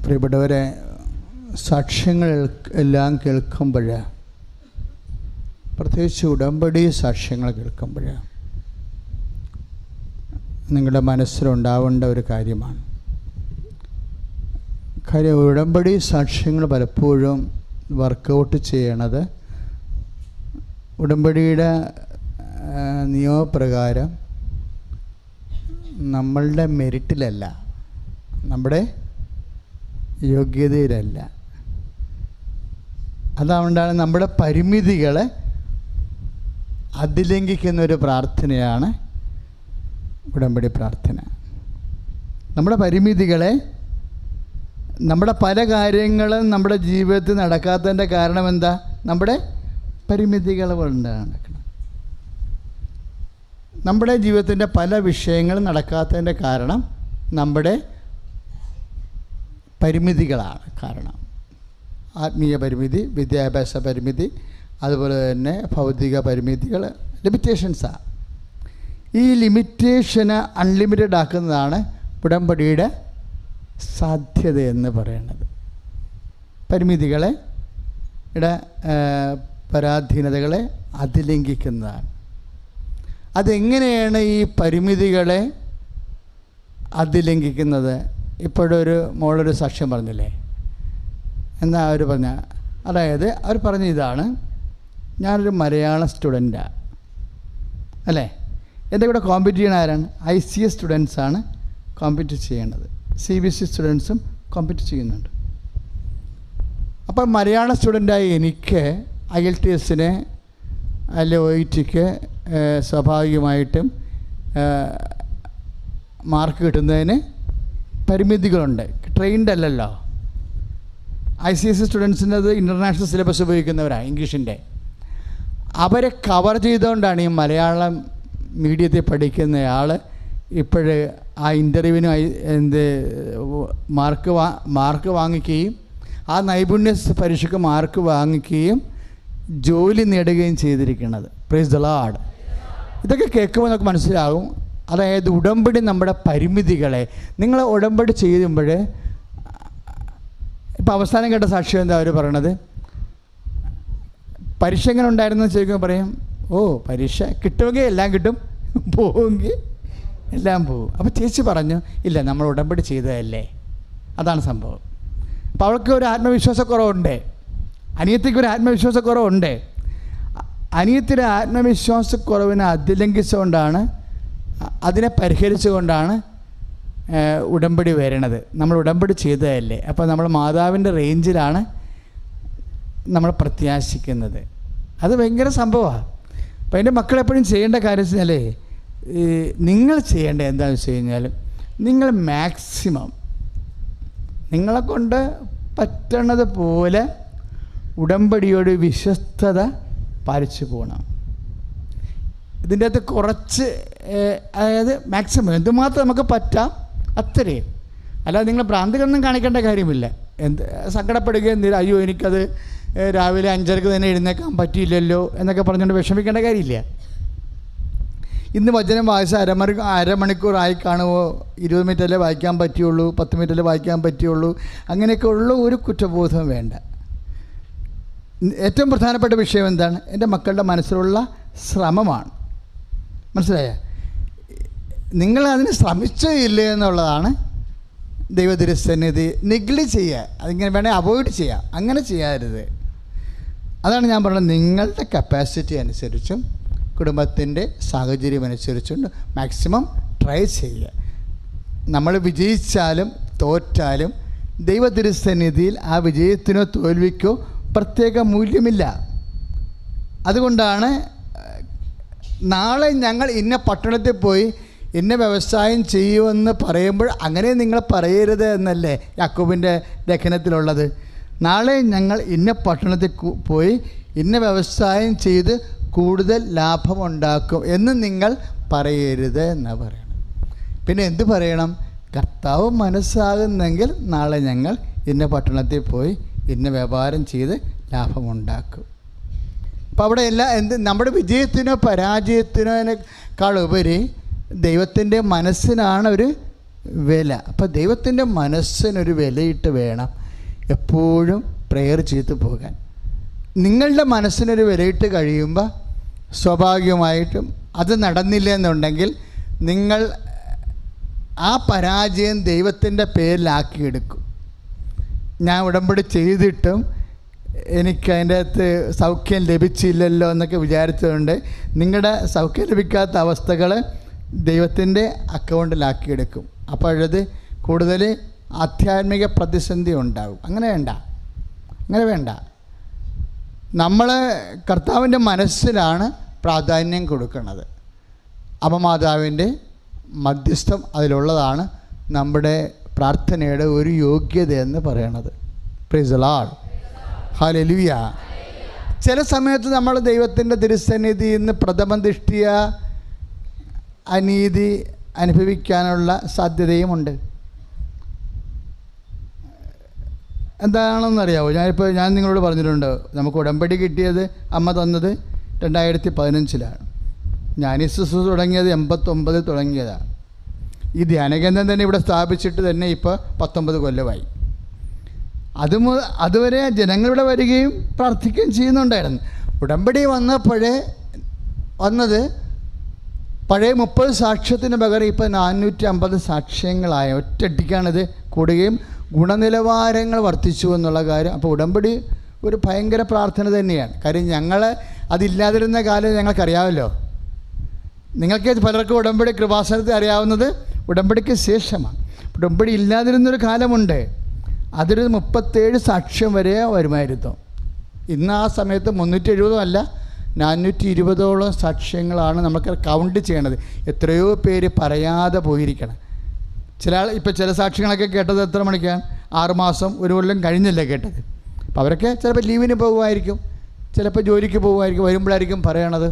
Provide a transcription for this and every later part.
പ്രിയപ്പെട്ടവരെ, സാക്ഷ്യങ്ങൾ എല്ലാം കേൾക്കുമ്പോൾ, പ്രത്യേകിച്ച് ഉടമ്പടി സാക്ഷ്യങ്ങൾ കേൾക്കുമ്പോൾ നിങ്ങളുടെ മനസ്സിലുണ്ടാവേണ്ട ഒരു കാര്യമാണ്. കാര്യം ഉടമ്പടി സാക്ഷ്യങ്ങൾ പലപ്പോഴും വർക്കൗട്ട് ചെയ്യണത് ഉടമ്പടിയുടെ നിയമപ്രകാരം നമ്മളുടെ മെരിറ്റിലല്ല, നമ്മുടെ യോഗ്യതയിലല്ല. അതുകൊണ്ടാണ് നമ്മുടെ പരിമിതികളെ അതിലംഘിക്കുന്നൊരു പ്രാർത്ഥനയാണ് ഉടമ്പടി പ്രാർത്ഥന. നമ്മുടെ പരിമിതികളെ, നമ്മുടെ പല കാര്യങ്ങളും നമ്മുടെ ജീവിതത്തിൽ നടക്കാത്തതിൻ്റെ കാരണം എന്താ? നമ്മുടെ പരിമിതികൾ കൊണ്ടാണ് നടക്കുന്നത്. നമ്മുടെ ജീവിതത്തിൻ്റെ പല വിഷയങ്ങളും നടക്കാത്തതിൻ്റെ കാരണം നമ്മുടെ പരിമിതികളാണ് കാരണം. ആത്മീയ പരിമിതി, വിദ്യാഭ്യാസ പരിമിതി, അതുപോലെ തന്നെ ഭൗതിക പരിമിതികൾ, ലിമിറ്റേഷൻസാണ്. ഈ ലിമിറ്റേഷന് അൺലിമിറ്റഡ് ആക്കുന്നതാണ് ഉടമ്പടിയുടെ സാധ്യത എന്ന് പറയുന്നത്. പരിമിതികളെ പരാധീനതകളെ അതിലംഘിക്കുന്നതാണ്. അതെങ്ങനെയാണ് ഈ പരിമിതികളെ അതിലംഘിക്കുന്നത്? ഇപ്പോഴൊരു മോളൊരു സാക്ഷ്യം പറഞ്ഞില്ലേ, എന്നാ അവർ പറഞ്ഞ, അതായത് അവർ പറഞ്ഞ ഇതാണ്: ഞാനൊരു മലയാളം സ്റ്റുഡൻറ്റാണ് അല്ലേ, എൻ്റെ കൂടെ കോമ്പീറ്റ് ചെയ്യണ ആരാണ്? ICS സ്റ്റുഡൻസാണ് കോമ്പീറ്റ് ചെയ്യണത്. CBSE സ്റ്റുഡൻസും കോമ്പീറ്റ് ചെയ്യുന്നുണ്ട്. അപ്പോൾ മലയാളം സ്റ്റുഡൻ്റായി എനിക്ക് IELTSന് അല്ലെ OETക്ക് സ്വാഭാവികമായിട്ടും മാർക്ക് കിട്ടുന്നതിന് പരിമിതികളുണ്ട്. ട്രെയിൻഡ് അല്ലല്ലോ. ICSE സ്റ്റുഡൻസിനത് ഇൻ്റർനാഷണൽ സിലബസ് ഉപയോഗിക്കുന്നവരാണ്, ഇംഗ്ലീഷിൻ്റെ. അവരെ കവർ ചെയ്തുകൊണ്ടാണ് ഈ മലയാളം മീഡിയത്തിൽ പഠിക്കുന്നയാൾ ഇപ്പോൾ ആ ഇൻ്റർവ്യൂവിന് മാർക്ക് വാങ്ങിക്കുകയും ആ നൈപുണ്യ പരീക്ഷയ്ക്ക് മാർക്ക് വാങ്ങിക്കുകയും ജോലി നേടുകയും ചെയ്തിരിക്കുന്നത്. Price the Lord. ഇതൊക്കെ കേൾക്കുമ്പോൾ നമുക്ക് മനസ്സിലാകും, അതായത് ഉടമ്പടി നമ്മുടെ പരിമിതികളെ, നിങ്ങൾ ഉടമ്പടി ചെയ്യുമ്പോൾ, ഇപ്പോൾ അവസാനം കേട്ട സാക്ഷ്യം എന്താ അവർ പറയണത്? പരീക്ഷ എങ്ങനെ ഉണ്ടായിരുന്നു ചോദിക്കുമ്പോൾ പറയും, ഓ പരീക്ഷ കിട്ടുമെങ്കിൽ എല്ലാം കിട്ടും, പോവുമെങ്കിൽ എല്ലാം പോവും. അപ്പോൾ ചേച്ചി പറഞ്ഞു, ഇല്ല നമ്മൾ ഉടമ്പടി ചെയ്തതല്ലേ. അതാണ് സംഭവം. അപ്പോൾ അവൾക്ക് ഒരു ആത്മവിശ്വാസക്കുറവുണ്ട്, അനിയത്തിക്ക് ഒരു ആത്മവിശ്വാസക്കുറവുണ്ട്. അനിയത്തിൻ്റെ ആത്മവിശ്വാസക്കുറവിനെ അതിലംഘിച്ചുകൊണ്ടാണ്, അതിനെ പരിഹരിച്ചുകൊണ്ടാണ് ഉടമ്പടി വരണത്. നമ്മൾ ഉടമ്പടി ചെയ്തതല്ലേ. അപ്പോൾ നമ്മൾ മാതാവിൻ്റെ റേഞ്ചിലാണ് നമ്മൾ പ്രത്യാശിക്കുന്നത്. അത് ഭയങ്കര സംഭവമാണ്. അപ്പോൾ എൻ്റെ മക്കളെപ്പോഴും ചെയ്യേണ്ട കാര്യം വെച്ചാലേ, നിങ്ങൾ ചെയ്യേണ്ടത് എന്താണെന്ന് വെച്ച് കഴിഞ്ഞാൽ, നിങ്ങൾ മാക്സിമം നിങ്ങളെക്കൊണ്ട് പറ്റണത് പോലെ ഉടമ്പടിയോട് വിശ്വസ്തത പാലിച്ചു പോകണം. ഇതിൻ്റെ അകത്ത് കുറച്ച്, അതായത് മാക്സിമം എന്തുമാത്രം നമുക്ക് പറ്റാം അത്രയും. അല്ലാതെ നിങ്ങൾ ഭ്രാന്തികളൊന്നും കാണിക്കേണ്ട കാര്യമില്ല. സങ്കടപ്പെടുകയും അയ്യോ എനിക്കത് രാവിലെ 5:30 തന്നെ എഴുന്നേക്കാൻ പറ്റിയില്ലല്ലോ എന്നൊക്കെ പറഞ്ഞുകൊണ്ട് വിഷമിക്കേണ്ട കാര്യമില്ല. ഇന്ന് വചനം വായിച്ച അരമണിക്കൂറായി കാണുമോ, 20 മിനിറ്റല്ലേ വായിക്കാൻ പറ്റുള്ളൂ, 10 മിനിറ്റല്ലേ വായിക്കാൻ പറ്റുള്ളൂ, അങ്ങനെയൊക്കെ ഉള്ള ഒരു കുറ്റബോധം വേണ്ട. ഏറ്റവും പ്രധാനപ്പെട്ട വിഷയം എന്താണ്? എൻ്റെ മക്കളുടെ മനസ്സിലുള്ള ശ്രമമാണ്. മനസ്സിലായ? നിങ്ങൾ അതിന് ശ്രമിച്ചേ ഇല്ലേ എന്നുള്ളതാണ് ദൈവതിരുസന്നിധി. നെഗ്ലി ചെയ്യുക, അതിങ്ങനെ വേണേൽ അവോയ്ഡ് ചെയ്യുക, അങ്ങനെ ചെയ്യരുത്. അതാണ് ഞാൻ പറഞ്ഞത്. നിങ്ങളുടെ കപ്പാസിറ്റി അനുസരിച്ചും കുടുംബത്തിൻ്റെ സാഹചര്യം അനുസരിച്ചും മാക്സിമം ട്രൈ ചെയ്യുക. നമ്മൾ വിജയിച്ചാലും തോറ്റാലും ദൈവതിരുസന്നിധിയിൽ ആ വിജയത്തിനോ തോൽവിക്കോ പ്രത്യേക മൂല്യമില്ല. അതുകൊണ്ടാണ് നാളെ ഞങ്ങൾ ഇന്ന പട്ടണത്തിൽ പോയി ഇന്ന വ്യവസായം ചെയ്യുമെന്ന് പറയുമ്പോൾ അങ്ങനെ നിങ്ങൾ പറയരുത് എന്നല്ലേ യാക്കോബിൻ്റെ ലേഖനത്തിലുള്ളത്. നാളെ ഞങ്ങൾ ഇന്ന പട്ടണത്തിൽ പോയി ഇന്ന വ്യവസായം ചെയ്ത് കൂടുതൽ ലാഭമുണ്ടാക്കും എന്ന് നിങ്ങൾ പറയരുത് എന്നാണ് പറയണം. പിന്നെ എന്ത് പറയണം? കർത്താവ് മനസ്സാകുന്നെങ്കിൽ നാളെ ഞങ്ങൾ ഇന്ന പട്ടണത്തിൽ പോയി ഇന്ന വ്യാപാരം ചെയ്ത് ലാഭമുണ്ടാക്കും. അപ്പോൾ അവിടെ നമ്മുടെ വിജയത്തിനോ പരാജയത്തിനോക്കാളുപരി ദൈവത്തിൻ്റെ മനസ്സിനാണ് ഒരു വില. അപ്പോൾ ദൈവത്തിൻ്റെ മനസ്സിനൊരു വിലയിട്ട് വേണം എപ്പോഴും പ്രെയർ ചെയ്ത് പോകാൻ. നിങ്ങളുടെ മനസ്സിനൊരു വിലയിട്ട് കഴിയുമ്പോൾ സ്വാഭാവികമായിട്ടും അത് നടന്നില്ല എന്നുണ്ടെങ്കിൽ നിങ്ങൾ ആ പരാജയം ദൈവത്തിൻ്റെ പേരിലാക്കിയെടുക്കും. ഞാൻ ഉടമ്പടി ചെയ്തിട്ടും എനിക്ക് അതിൻ്റെ അകത്ത് സൗഖ്യം ലഭിച്ചില്ലല്ലോ എന്നൊക്കെ വിചാരിച്ചതുകൊണ്ട് നിങ്ങളുടെ സൗഖ്യം ലഭിക്കാത്ത അവസ്ഥകൾ ദൈവത്തിൻ്റെ അക്കൗണ്ടിലാക്കിയെടുക്കും. അപ്പോഴത് കൂടുതൽ ആധ്യാത്മിക പ്രതിസന്ധി ഉണ്ടാകും. അങ്ങനെ വേണ്ട. നമ്മൾ കർത്താവിൻ്റെ മനസ്സിലാണ് പ്രാധാന്യം കൊടുക്കുന്നത്. അപ്പോൾ മാതാവിൻ്റെ മധ്യസ്ഥം അതിലുള്ളതാണ് നമ്മുടെ പ്രാർത്ഥനയുടെ ഒരു യോഗ്യത എന്ന് പറയണത്. Price the Lord, hallelujah. ചില സമയത്ത് നമ്മൾ ദൈവത്തിൻ്റെ തിരുസന്നിധിയിൽ നിന്ന് പ്രഥമ ദൃഷ്ടിയ അനീതി അനുഭവിക്കാനുള്ള സാധ്യതയുമുണ്ട്. എന്താണെന്നറിയാമോ? ഞാൻ നിങ്ങളോട് പറഞ്ഞിട്ടുണ്ട്, നമുക്ക് ഉടമ്പടി കിട്ടിയത് അമ്മ തന്നത് 2015 ഞാൻ ഈ ശുശ്രൂഷ തുടങ്ങിയത് 89 തുടങ്ങിയതാണ്. ഈ ധ്യാനകേന്ദ്രം തന്നെ ഇവിടെ സ്ഥാപിച്ചിട്ട് തന്നെ ഇപ്പോൾ 19 കൊല്ലമായി. അതുവരെ ജനങ്ങളിവിടെ വരികയും പ്രാർത്ഥിക്കുകയും ചെയ്യുന്നുണ്ടായിരുന്നു. ഉടമ്പടി വന്നത് പഴയ 30 സാക്ഷ്യത്തിന് പകരം ഇപ്പോൾ 450 സാക്ഷ്യങ്ങളായ ഒറ്റയടിക്കാണിത് കൂടുകയും ഗുണനിലവാരങ്ങൾ വർദ്ധിച്ചു എന്നുള്ള കാര്യം. അപ്പോൾ ഉടമ്പടി ഒരു ഭയങ്കര പ്രാർത്ഥന തന്നെയാണ്. കാര്യം ഞങ്ങൾ അതില്ലാതിരുന്ന കാലം ഞങ്ങൾക്കറിയാമല്ലോ. നിങ്ങൾക്ക് പലർക്കും ഉടമ്പടി കൃപാസനത്തെ അറിയാവുന്നത് ഉടമ്പടിക്ക് ശേഷമാണ്. ഉടമ്പടി ഇല്ലാതിരുന്നൊരു കാലമുണ്ട്. അതൊരു 37 സാക്ഷ്യം വരെ വരുമായിരുന്നു. ഇന്ന് ആ സമയത്ത് 370 അല്ല 420ഓളം സാക്ഷ്യങ്ങളാണ് നമുക്ക് കൗണ്ട് ചെയ്യണത്. എത്രയോ പേര് പറയാതെ പോയിരിക്കണം. ചില സാക്ഷ്യങ്ങളൊക്കെ കേട്ടത് എത്ര മണിക്കാണ്? 6 മാസം 1 കൊല്ലം കഴിഞ്ഞല്ലേ കേട്ടത്. അപ്പോൾ അവരൊക്കെ ചിലപ്പോൾ ലീവിന് പോകുമായിരിക്കും, ചിലപ്പോൾ ജോലിക്ക് പോകുമായിരിക്കും, വരുമ്പോഴായിരിക്കും പറയണത്.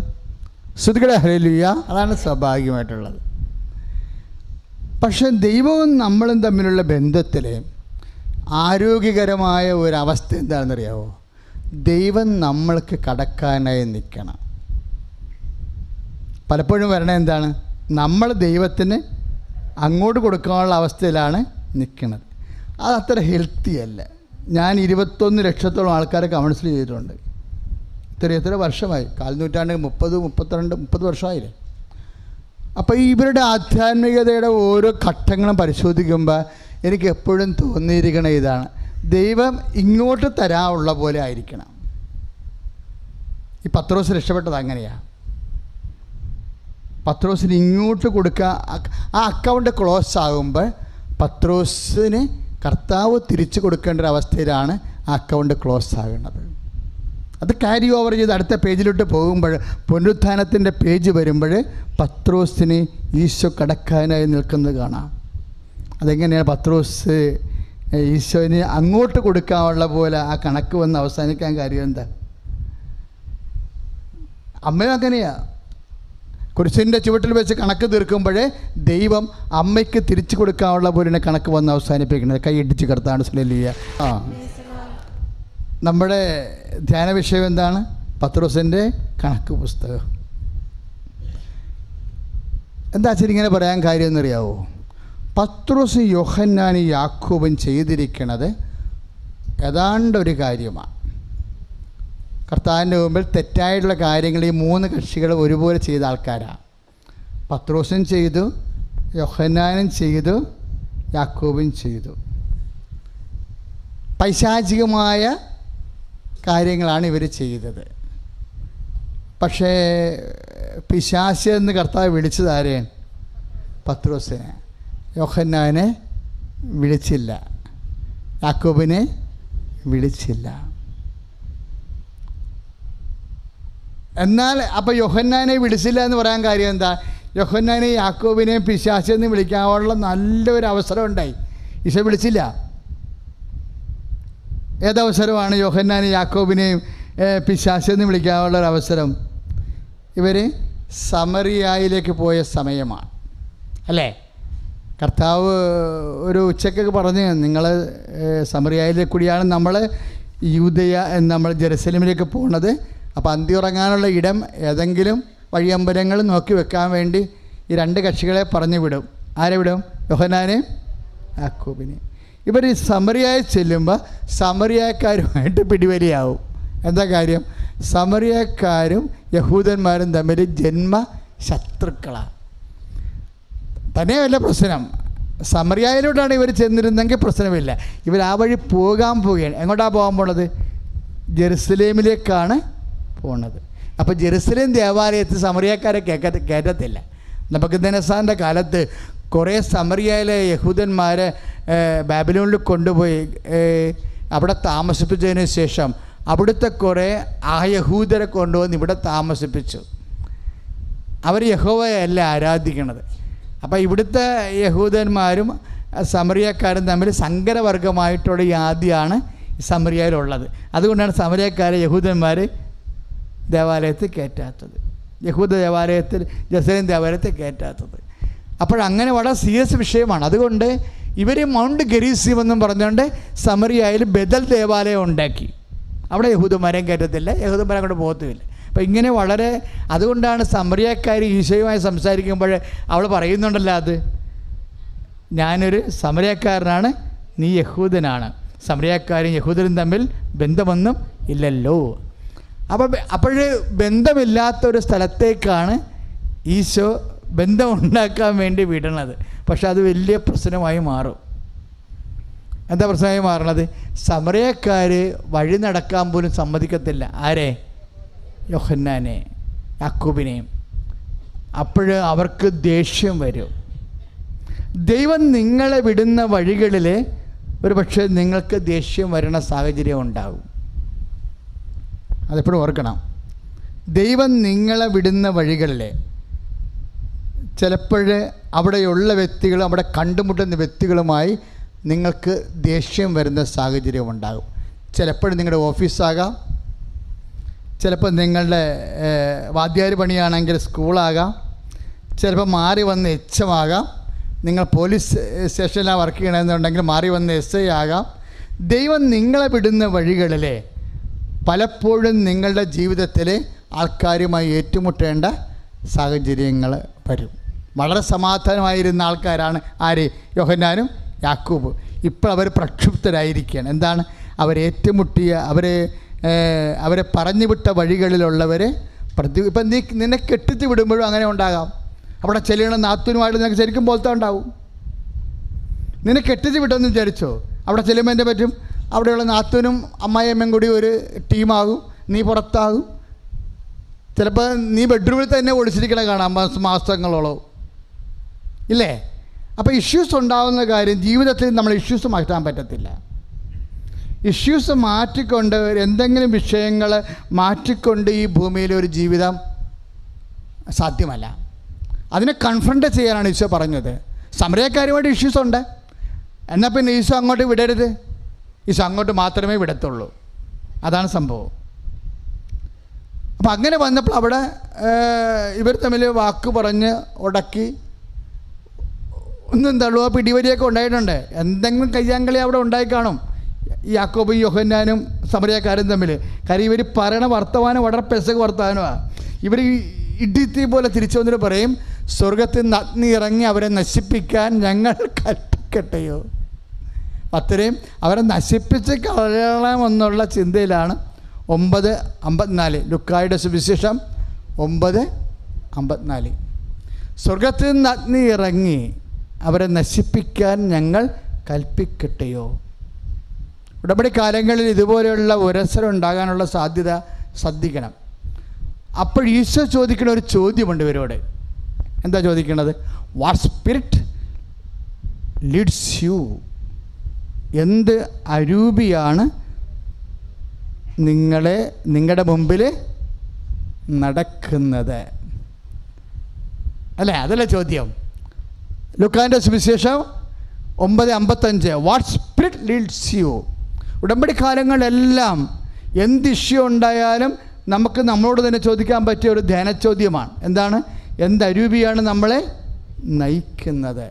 ശ്രുതികടെ ഹല്ലേലൂയ. അതാണ് സ്വാഭാവികമായിട്ടുള്ളത്. പക്ഷേ ദൈവവും നമ്മളും തമ്മിലുള്ള ബന്ധത്തിൽ ആരോഗ്യകരമായ ഒരവസ്ഥ എന്താണെന്നറിയാമോ? ദൈവം നമ്മൾക്ക് കടക്കാനായി നിൽക്കണം. പലപ്പോഴും വരണത് എന്താണ്? നമ്മൾ ദൈവത്തിന് അങ്ങോട്ട് കൊടുക്കാനുള്ള അവസ്ഥയിലാണ് നിൽക്കുന്നത്. അതത്ര ഹെൽത്തി അല്ല. ഞാൻ 21 ലക്ഷത്തോളം ആൾക്കാരെ കൗൺസിൽ ചെയ്തിട്ടുണ്ട്. എത്ര വർഷമായി? 4 നൂറ്റാണ്ട് 30 വർഷമായില്ലേ. അപ്പോൾ ഇവരുടെ ആധ്യാത്മികതയുടെ ഓരോ ഘട്ടങ്ങളും പരിശോധിക്കുമ്പോൾ എനിക്ക് എപ്പോഴും തോന്നിയിരിക്കണ ഇതാണ്: ദൈവം ഇങ്ങോട്ട് തരാനുള്ള പോലെ ആയിരിക്കണം. ഈ പത്രോസ് രക്ഷപ്പെട്ടത് അങ്ങനെയാണ്. പത്രോസിന് ഇങ്ങോട്ട് കൊടുക്കുക, ആ അക്കൗണ്ട് ക്ലോസ് ആകുമ്പോൾ പത്രോസിന് കർത്താവ് തിരിച്ചു കൊടുക്കേണ്ട ഒരു അവസ്ഥയിലാണ് ആ അക്കൗണ്ട് ക്ലോസ് ആകുന്നത്. അത് ക്യാരി ഓവർ ചെയ്ത് അടുത്ത പേജിലോട്ട് പോകുമ്പോൾ, പുനരുത്ഥാനത്തിൻ്റെ പേജ് വരുമ്പോൾ പത്രോസിന് ഈശോ കടക്കാനായി നിൽക്കുന്നത് കാണാം. അതെങ്ങനെയാണ്? പത്രോസ് ഈശോന് അങ്ങോട്ട് കൊടുക്കാനുള്ള പോലെ ആ കണക്ക് വന്ന് അവസാനിക്കാൻ കാര്യം എന്താ? അമ്മയും അങ്ങനെയാണ്. കുരിശിൻ്റെ ചുവട്ടിൽ വെച്ച് കണക്ക് തീർക്കുമ്പോഴേ ദൈവം അമ്മയ്ക്ക് തിരിച്ചു കൊടുക്കാനുള്ള പോലെ കണക്ക് വന്ന് അവസാനിപ്പിക്കുന്നത്. കൈ ഇടിച്ച് കർത്താവ് ഹല്ലേലൂയ. നമ്മുടെ ധ്യാന വിഷയം എന്താണ്? പത്രോസിൻ്റെ കണക്ക് പുസ്തകം. എന്താ വെച്ചാൽ ഇങ്ങനെ പറയാൻ കാര്യം എന്നറിയാവോ? പത്രോസ് യോഹന്നാനും യാക്കോബും ചെയ്തിരിക്കുന്നത് ഏതാണ്ട് ഒരു കാര്യമാണ്. കർത്താവിൻ്റെ മുമ്പിൽ തെറ്റായിട്ടുള്ള കാര്യങ്ങൾ ഈ 3 കക്ഷികൾ ഒരുപോലെ ചെയ്ത ആൾക്കാരാണ്. പത്രോസും ചെയ്തു, യോഹന്നാനും ചെയ്തു, യാക്കോബും ചെയ്തു. പൈശാചികമായ കാര്യങ്ങളാണ് ഇവർ ചെയ്തത്. പക്ഷേ പിശാച് എന്ന് കർത്താവ് വിളിച്ചത് ആരെയാണ്? പത്രോസിനെ. യോഹന്നാനെ വിളിച്ചില്ല, യാക്കോബിനെ വിളിച്ചില്ല. എന്നാൽ അപ്പോൾ യോഹന്നാനെ വിളിച്ചില്ല എന്ന് പറയാൻ കാര്യം എന്താ? യോഹന്നാനെ യാക്കോബിനെയും പിശാചെന്ന് വിളിക്കാനുള്ള നല്ലൊരു അവസരം ഉണ്ടായി. ഈശോ വിളിച്ചില്ല. ഏതവസരമാണ് യോഹന്നാനെ യാക്കോബിനെയും പിശാചെന്ന് വിളിക്കാനുള്ള ഒരു അവസരം? ഇവർ സമറിയായിലേക്ക് പോയ സമയമാണ്, അല്ലേ? കർത്താവ് ഒരു ഉച്ചക്കൊക്കെ പറഞ്ഞ്, നിങ്ങൾ സമറിയായിലേക്ക് കൂടിയാണ് നമ്മൾ നമ്മൾ ജെറുസലേമിലേക്ക് പോകുന്നത്. അപ്പോൾ അന്തി ഉറങ്ങാനുള്ള ഇടം ഏതെങ്കിലും വഴിയമ്പലങ്ങൾ നോക്കി വെക്കാൻ വേണ്ടി ഈ 2 കക്ഷികളെ പറഞ്ഞു വിടും. ആരെ വിടും? യോഹന്നാനെയും യാക്കോബിനെയും. ഇവർ സമറിയായി ചെല്ലുമ്പോൾ സമറിയാക്കാരുമായിട്ട് പിടിവലിയാവും. എന്താ കാര്യം? സമറിയാക്കാരും യഹൂദന്മാരും തമ്മിൽ ജന്മ ശത്രുക്കളാണ്. തന്നെയല്ല പ്രശ്നം, സമറിയായിലോട്ടാണ് ഇവർ ചെന്നിരുന്നെങ്കിൽ പ്രശ്നമില്ല. ഇവർ ആ വഴി പോവുകയാണ്. എങ്ങോട്ടാണ് പോകാൻ പോണത്? ജെറുസലേമിലേക്കാണ് പോണത്. അപ്പോൾ ജെറുസലേം ദേവാലയത്തിൽ സമറിയാക്കാരെ കയറ്റത്തില്ല. നബൂഖദ്നേസറിൻ്റെ കാലത്ത് കുറേ സമറിയയിലെ യഹൂദന്മാരെ ബാബിലോണിൽ കൊണ്ടുപോയി അവിടെ താമസിപ്പിച്ചതിന് ശേഷം അവിടുത്തെ കുറേ ആ യഹൂദരെ കൊണ്ടുവന്ന് ഇവിടെ താമസിപ്പിച്ചു. അവർ യഹോവയല്ല ആരാധിക്കണത്. അപ്പോൾ ഇവിടുത്തെ യഹൂദന്മാരും സമറിയക്കാരും തമ്മിൽ സങ്കരവർഗമായിട്ടുള്ള യാതിയാണ് സമറിയയിലുള്ളത്. അതുകൊണ്ടാണ് സമറിയക്കാരെ യഹൂദന്മാർ ദേവാലയത്തിൽ കയറ്റാത്തത്, യഹൂദ ദേവാലയത്തിൽ ജെറുസലേം ദേവാലയത്തിൽ കയറ്റാത്തത്. അപ്പോഴങ്ങനെ വളരെ സീരിയസ് വിഷയമാണ്. അതുകൊണ്ട് ഇവർ മൗണ്ട് ഗെരീസിം എന്നും പറഞ്ഞുകൊണ്ട് സമറിയയിൽ ബദൽ ദേവാലയം ഉണ്ടാക്കി. അവിടെ യഹൂദന്മാരെയും കയറ്റത്തില്ല, യഹൂദന്മാരെ അങ്ങോട്ട് പോകത്തുമില്ല. അപ്പോൾ ഇങ്ങനെ വളരെ, അതുകൊണ്ടാണ് സമറിയക്കാർ ഈശോയുമായി സംസാരിക്കുമ്പോൾ അവൾ പറയുന്നുണ്ടല്ലോ, അത് ഞാനൊരു സമറിയക്കാരനാണ്, നീ യഹൂദനാണ്, സമറിയക്കാരും യഹൂദനും തമ്മിൽ ബന്ധമൊന്നും ഇല്ലല്ലോ. അപ്പോൾ ബന്ധമില്ലാത്തൊരു സ്ഥലത്തേക്കാണ് ഈശോ ബന്ധമുണ്ടാക്കാൻ വേണ്ടി വിടണത്. പക്ഷെ അത് വലിയ പ്രശ്നമായി മാറും. എന്താ പ്രശ്നമായി മാറണത്? സമറിയക്കാർ വഴി നടക്കാൻ പോലും സമ്മതിക്കത്തില്ല. ആരെ? യോഹന്നാനെ, യാക്കോബിനെയും. അപ്പോൾ അവർക്ക് ദേഷ്യം വരും. ദൈവം നിങ്ങളെ വിടുന്ന വഴികളിൽ ഒരു പക്ഷേ നിങ്ങൾക്ക് ദേഷ്യം വരുന്ന സാഹചര്യം ഉണ്ടാകും. അതെപ്പോഴും ഓർക്കണം. ദൈവം നിങ്ങളെ വിടുന്ന വഴികളിൽ ചിലപ്പോൾ അവിടെയുള്ള വ്യക്തികളും അവിടെ കണ്ടുമുട്ടുന്ന വ്യക്തികളുമായി നിങ്ങൾക്ക് ദേഷ്യം വരുന്ന സാഹചര്യം ഉണ്ടാകും. ചിലപ്പോൾ നിങ്ങളുടെ ഓഫീസാകാം, ചിലപ്പോൾ നിങ്ങളുടെ വാദ്യാര് പണിയാണെങ്കിൽ സ്കൂളാകാം, ചിലപ്പോൾ മാറി വന്ന എച്ചമാകാം, നിങ്ങൾ പോലീസ് സ്റ്റേഷനിലാണ് വർക്ക് ചെയ്യണമെന്നുണ്ടെങ്കിൽ മാറി വന്ന SI ആകാം. ദൈവം നിങ്ങളെ വിടുന്ന വഴികളിൽ പലപ്പോഴും നിങ്ങളുടെ ജീവിതത്തിൽ ആൾക്കാരുമായി ഏറ്റുമുട്ടേണ്ട സാഹചര്യങ്ങൾ വരും. വളരെ സമാധാനമായിരുന്ന ആൾക്കാരാണ് ആര്? യോഹന്നാനും യാക്കോബ്. ഇപ്പോൾ അവർ പ്രക്ഷുബ്ധരായിരിക്കുകയാണ്. എന്താണ്? അവരേറ്റുമുട്ടിയ അവരെ പറഞ്ഞു വിട്ട വഴികളിലുള്ളവരെ ഇപ്പം നിന്നെ കെട്ടിച്ച് വിടുമ്പോഴും അങ്ങനെ ഉണ്ടാകാം. അവിടെ ചെല്ലുന്ന നാത്തൂനുമായിട്ട് നിനക്ക് ശരിക്കും പോലത്തെ ഉണ്ടാവും. നിന്നെ കെട്ടിച്ച് വിട്ടെന്ന് വിചാരിച്ചോ, അവിടെ ചെല്ലുമ്പോൾ എൻ്റെ പറ്റും, അവിടെയുള്ള നാത്തൂനും അമ്മായിയമ്മയും കൂടി ഒരു ടീമാകും, നീ പുറത്താകും. ചിലപ്പോൾ നീ ബെഡ്റൂമിൽ തന്നെ ഒളിച്ചിരിക്കണ കാണാം മാസങ്ങളോളം, ഇല്ലേ? അപ്പോൾ ഇഷ്യൂസ് ഉണ്ടാകുന്ന കാര്യം, ജീവിതത്തിൽ നമ്മൾ ഇഷ്യൂസ് മാറ്റാൻ പറ്റത്തില്ല. ഇഷ്യൂസ് മാറ്റിക്കൊണ്ട് എന്തെങ്കിലും വിഷയങ്ങൾ മാറ്റിക്കൊണ്ട് ഈ ഭൂമിയിൽ ഒരു ജീവിതം സാധ്യമല്ല. അതിനെ കൺഫ്രണ്ട് ചെയ്യാനാണ് ഈശോ പറഞ്ഞത്. സമറിയക്കാരുമായിട്ട് ഇഷ്യൂസ് ഉണ്ട്, എന്നാൽ പിന്നെ ഈശോ അങ്ങോട്ട് വിടരുത്, ഈശോ അങ്ങോട്ട് മാത്രമേ വിടത്തുള്ളൂ. അതാണ് സംഭവം. അപ്പം അങ്ങനെ വന്നപ്പോൾ അവിടെ ഇവർ തമ്മിൽ വാക്ക് പറഞ്ഞ് ഉടക്കി ഒന്നും തള്ളുക പിടിവലിയൊക്കെ ഉണ്ടായിട്ടുണ്ട്. എന്തെങ്കിലും കയ്യാങ്കളി അവിടെ ഉണ്ടായി കാണും യാക്കോബും യോഹന്നാനും സമറിയക്കാരും തമ്മിൽ. കാര്യം ഇവർ പറയണ വർത്തമാനം വളരെ പെസക് വർത്തമാനമാണ്. ഇവർ ഇടിത്തി പോലെ തിരിച്ചു വന്നിട്ട് പറയും, സ്വർഗത്തിൽ നിന്ന് അഗ്നി ഇറങ്ങി അവരെ നശിപ്പിക്കാൻ ഞങ്ങൾ കൽപ്പിക്കട്ടെയോ. അത്രയും അവരെ നശിപ്പിച്ച് കളയണമെന്നുള്ള ചിന്തയിലാണ് 9:54 ലുക്കായുടെ സുവിശേഷം 9:54. സ്വർഗത്തിൽ നിന്ന് അഗ്നി ഇറങ്ങി അവരെ നശിപ്പിക്കാൻ ഞങ്ങൾ കൽപ്പിക്കട്ടെയോ. ഉടമ്പടി കാലങ്ങളിൽ ഇതുപോലെയുള്ള ഉരസരം ഉണ്ടാകാനുള്ള സാധ്യത ശ്രദ്ധിക്കണം. അപ്പോൾ ഈശോ ചോദിക്കുന്ന ഒരു ചോദ്യമുണ്ട് ഇവരോട്. എന്താ ചോദിക്കുന്നത്? What spirit Leeds U? എന്ത് അരൂപിയാണ് നിങ്ങളുടെ മുമ്പിൽ നടക്കുന്നത്? അല്ലേ? അതല്ലേ ചോദ്യം. ലുക്കാൻ്റെ സുവിശേഷം 9:55 വാട്ട് സ്പിരിറ്റ് ലീഡ്സ് യു. ഉടമ്പടി കാലങ്ങളിലെല്ലാം എന്ത് ഇഷ്യൂ ഉണ്ടായാലും നമുക്ക് നമ്മളോട് തന്നെ ചോദിക്കാൻ പറ്റിയ ഒരു ധ്യാനചോദ്യമാണ്. എന്താണ്? എന്തരൂപിയാണ് നമ്മളെ നയിക്കുന്നത്?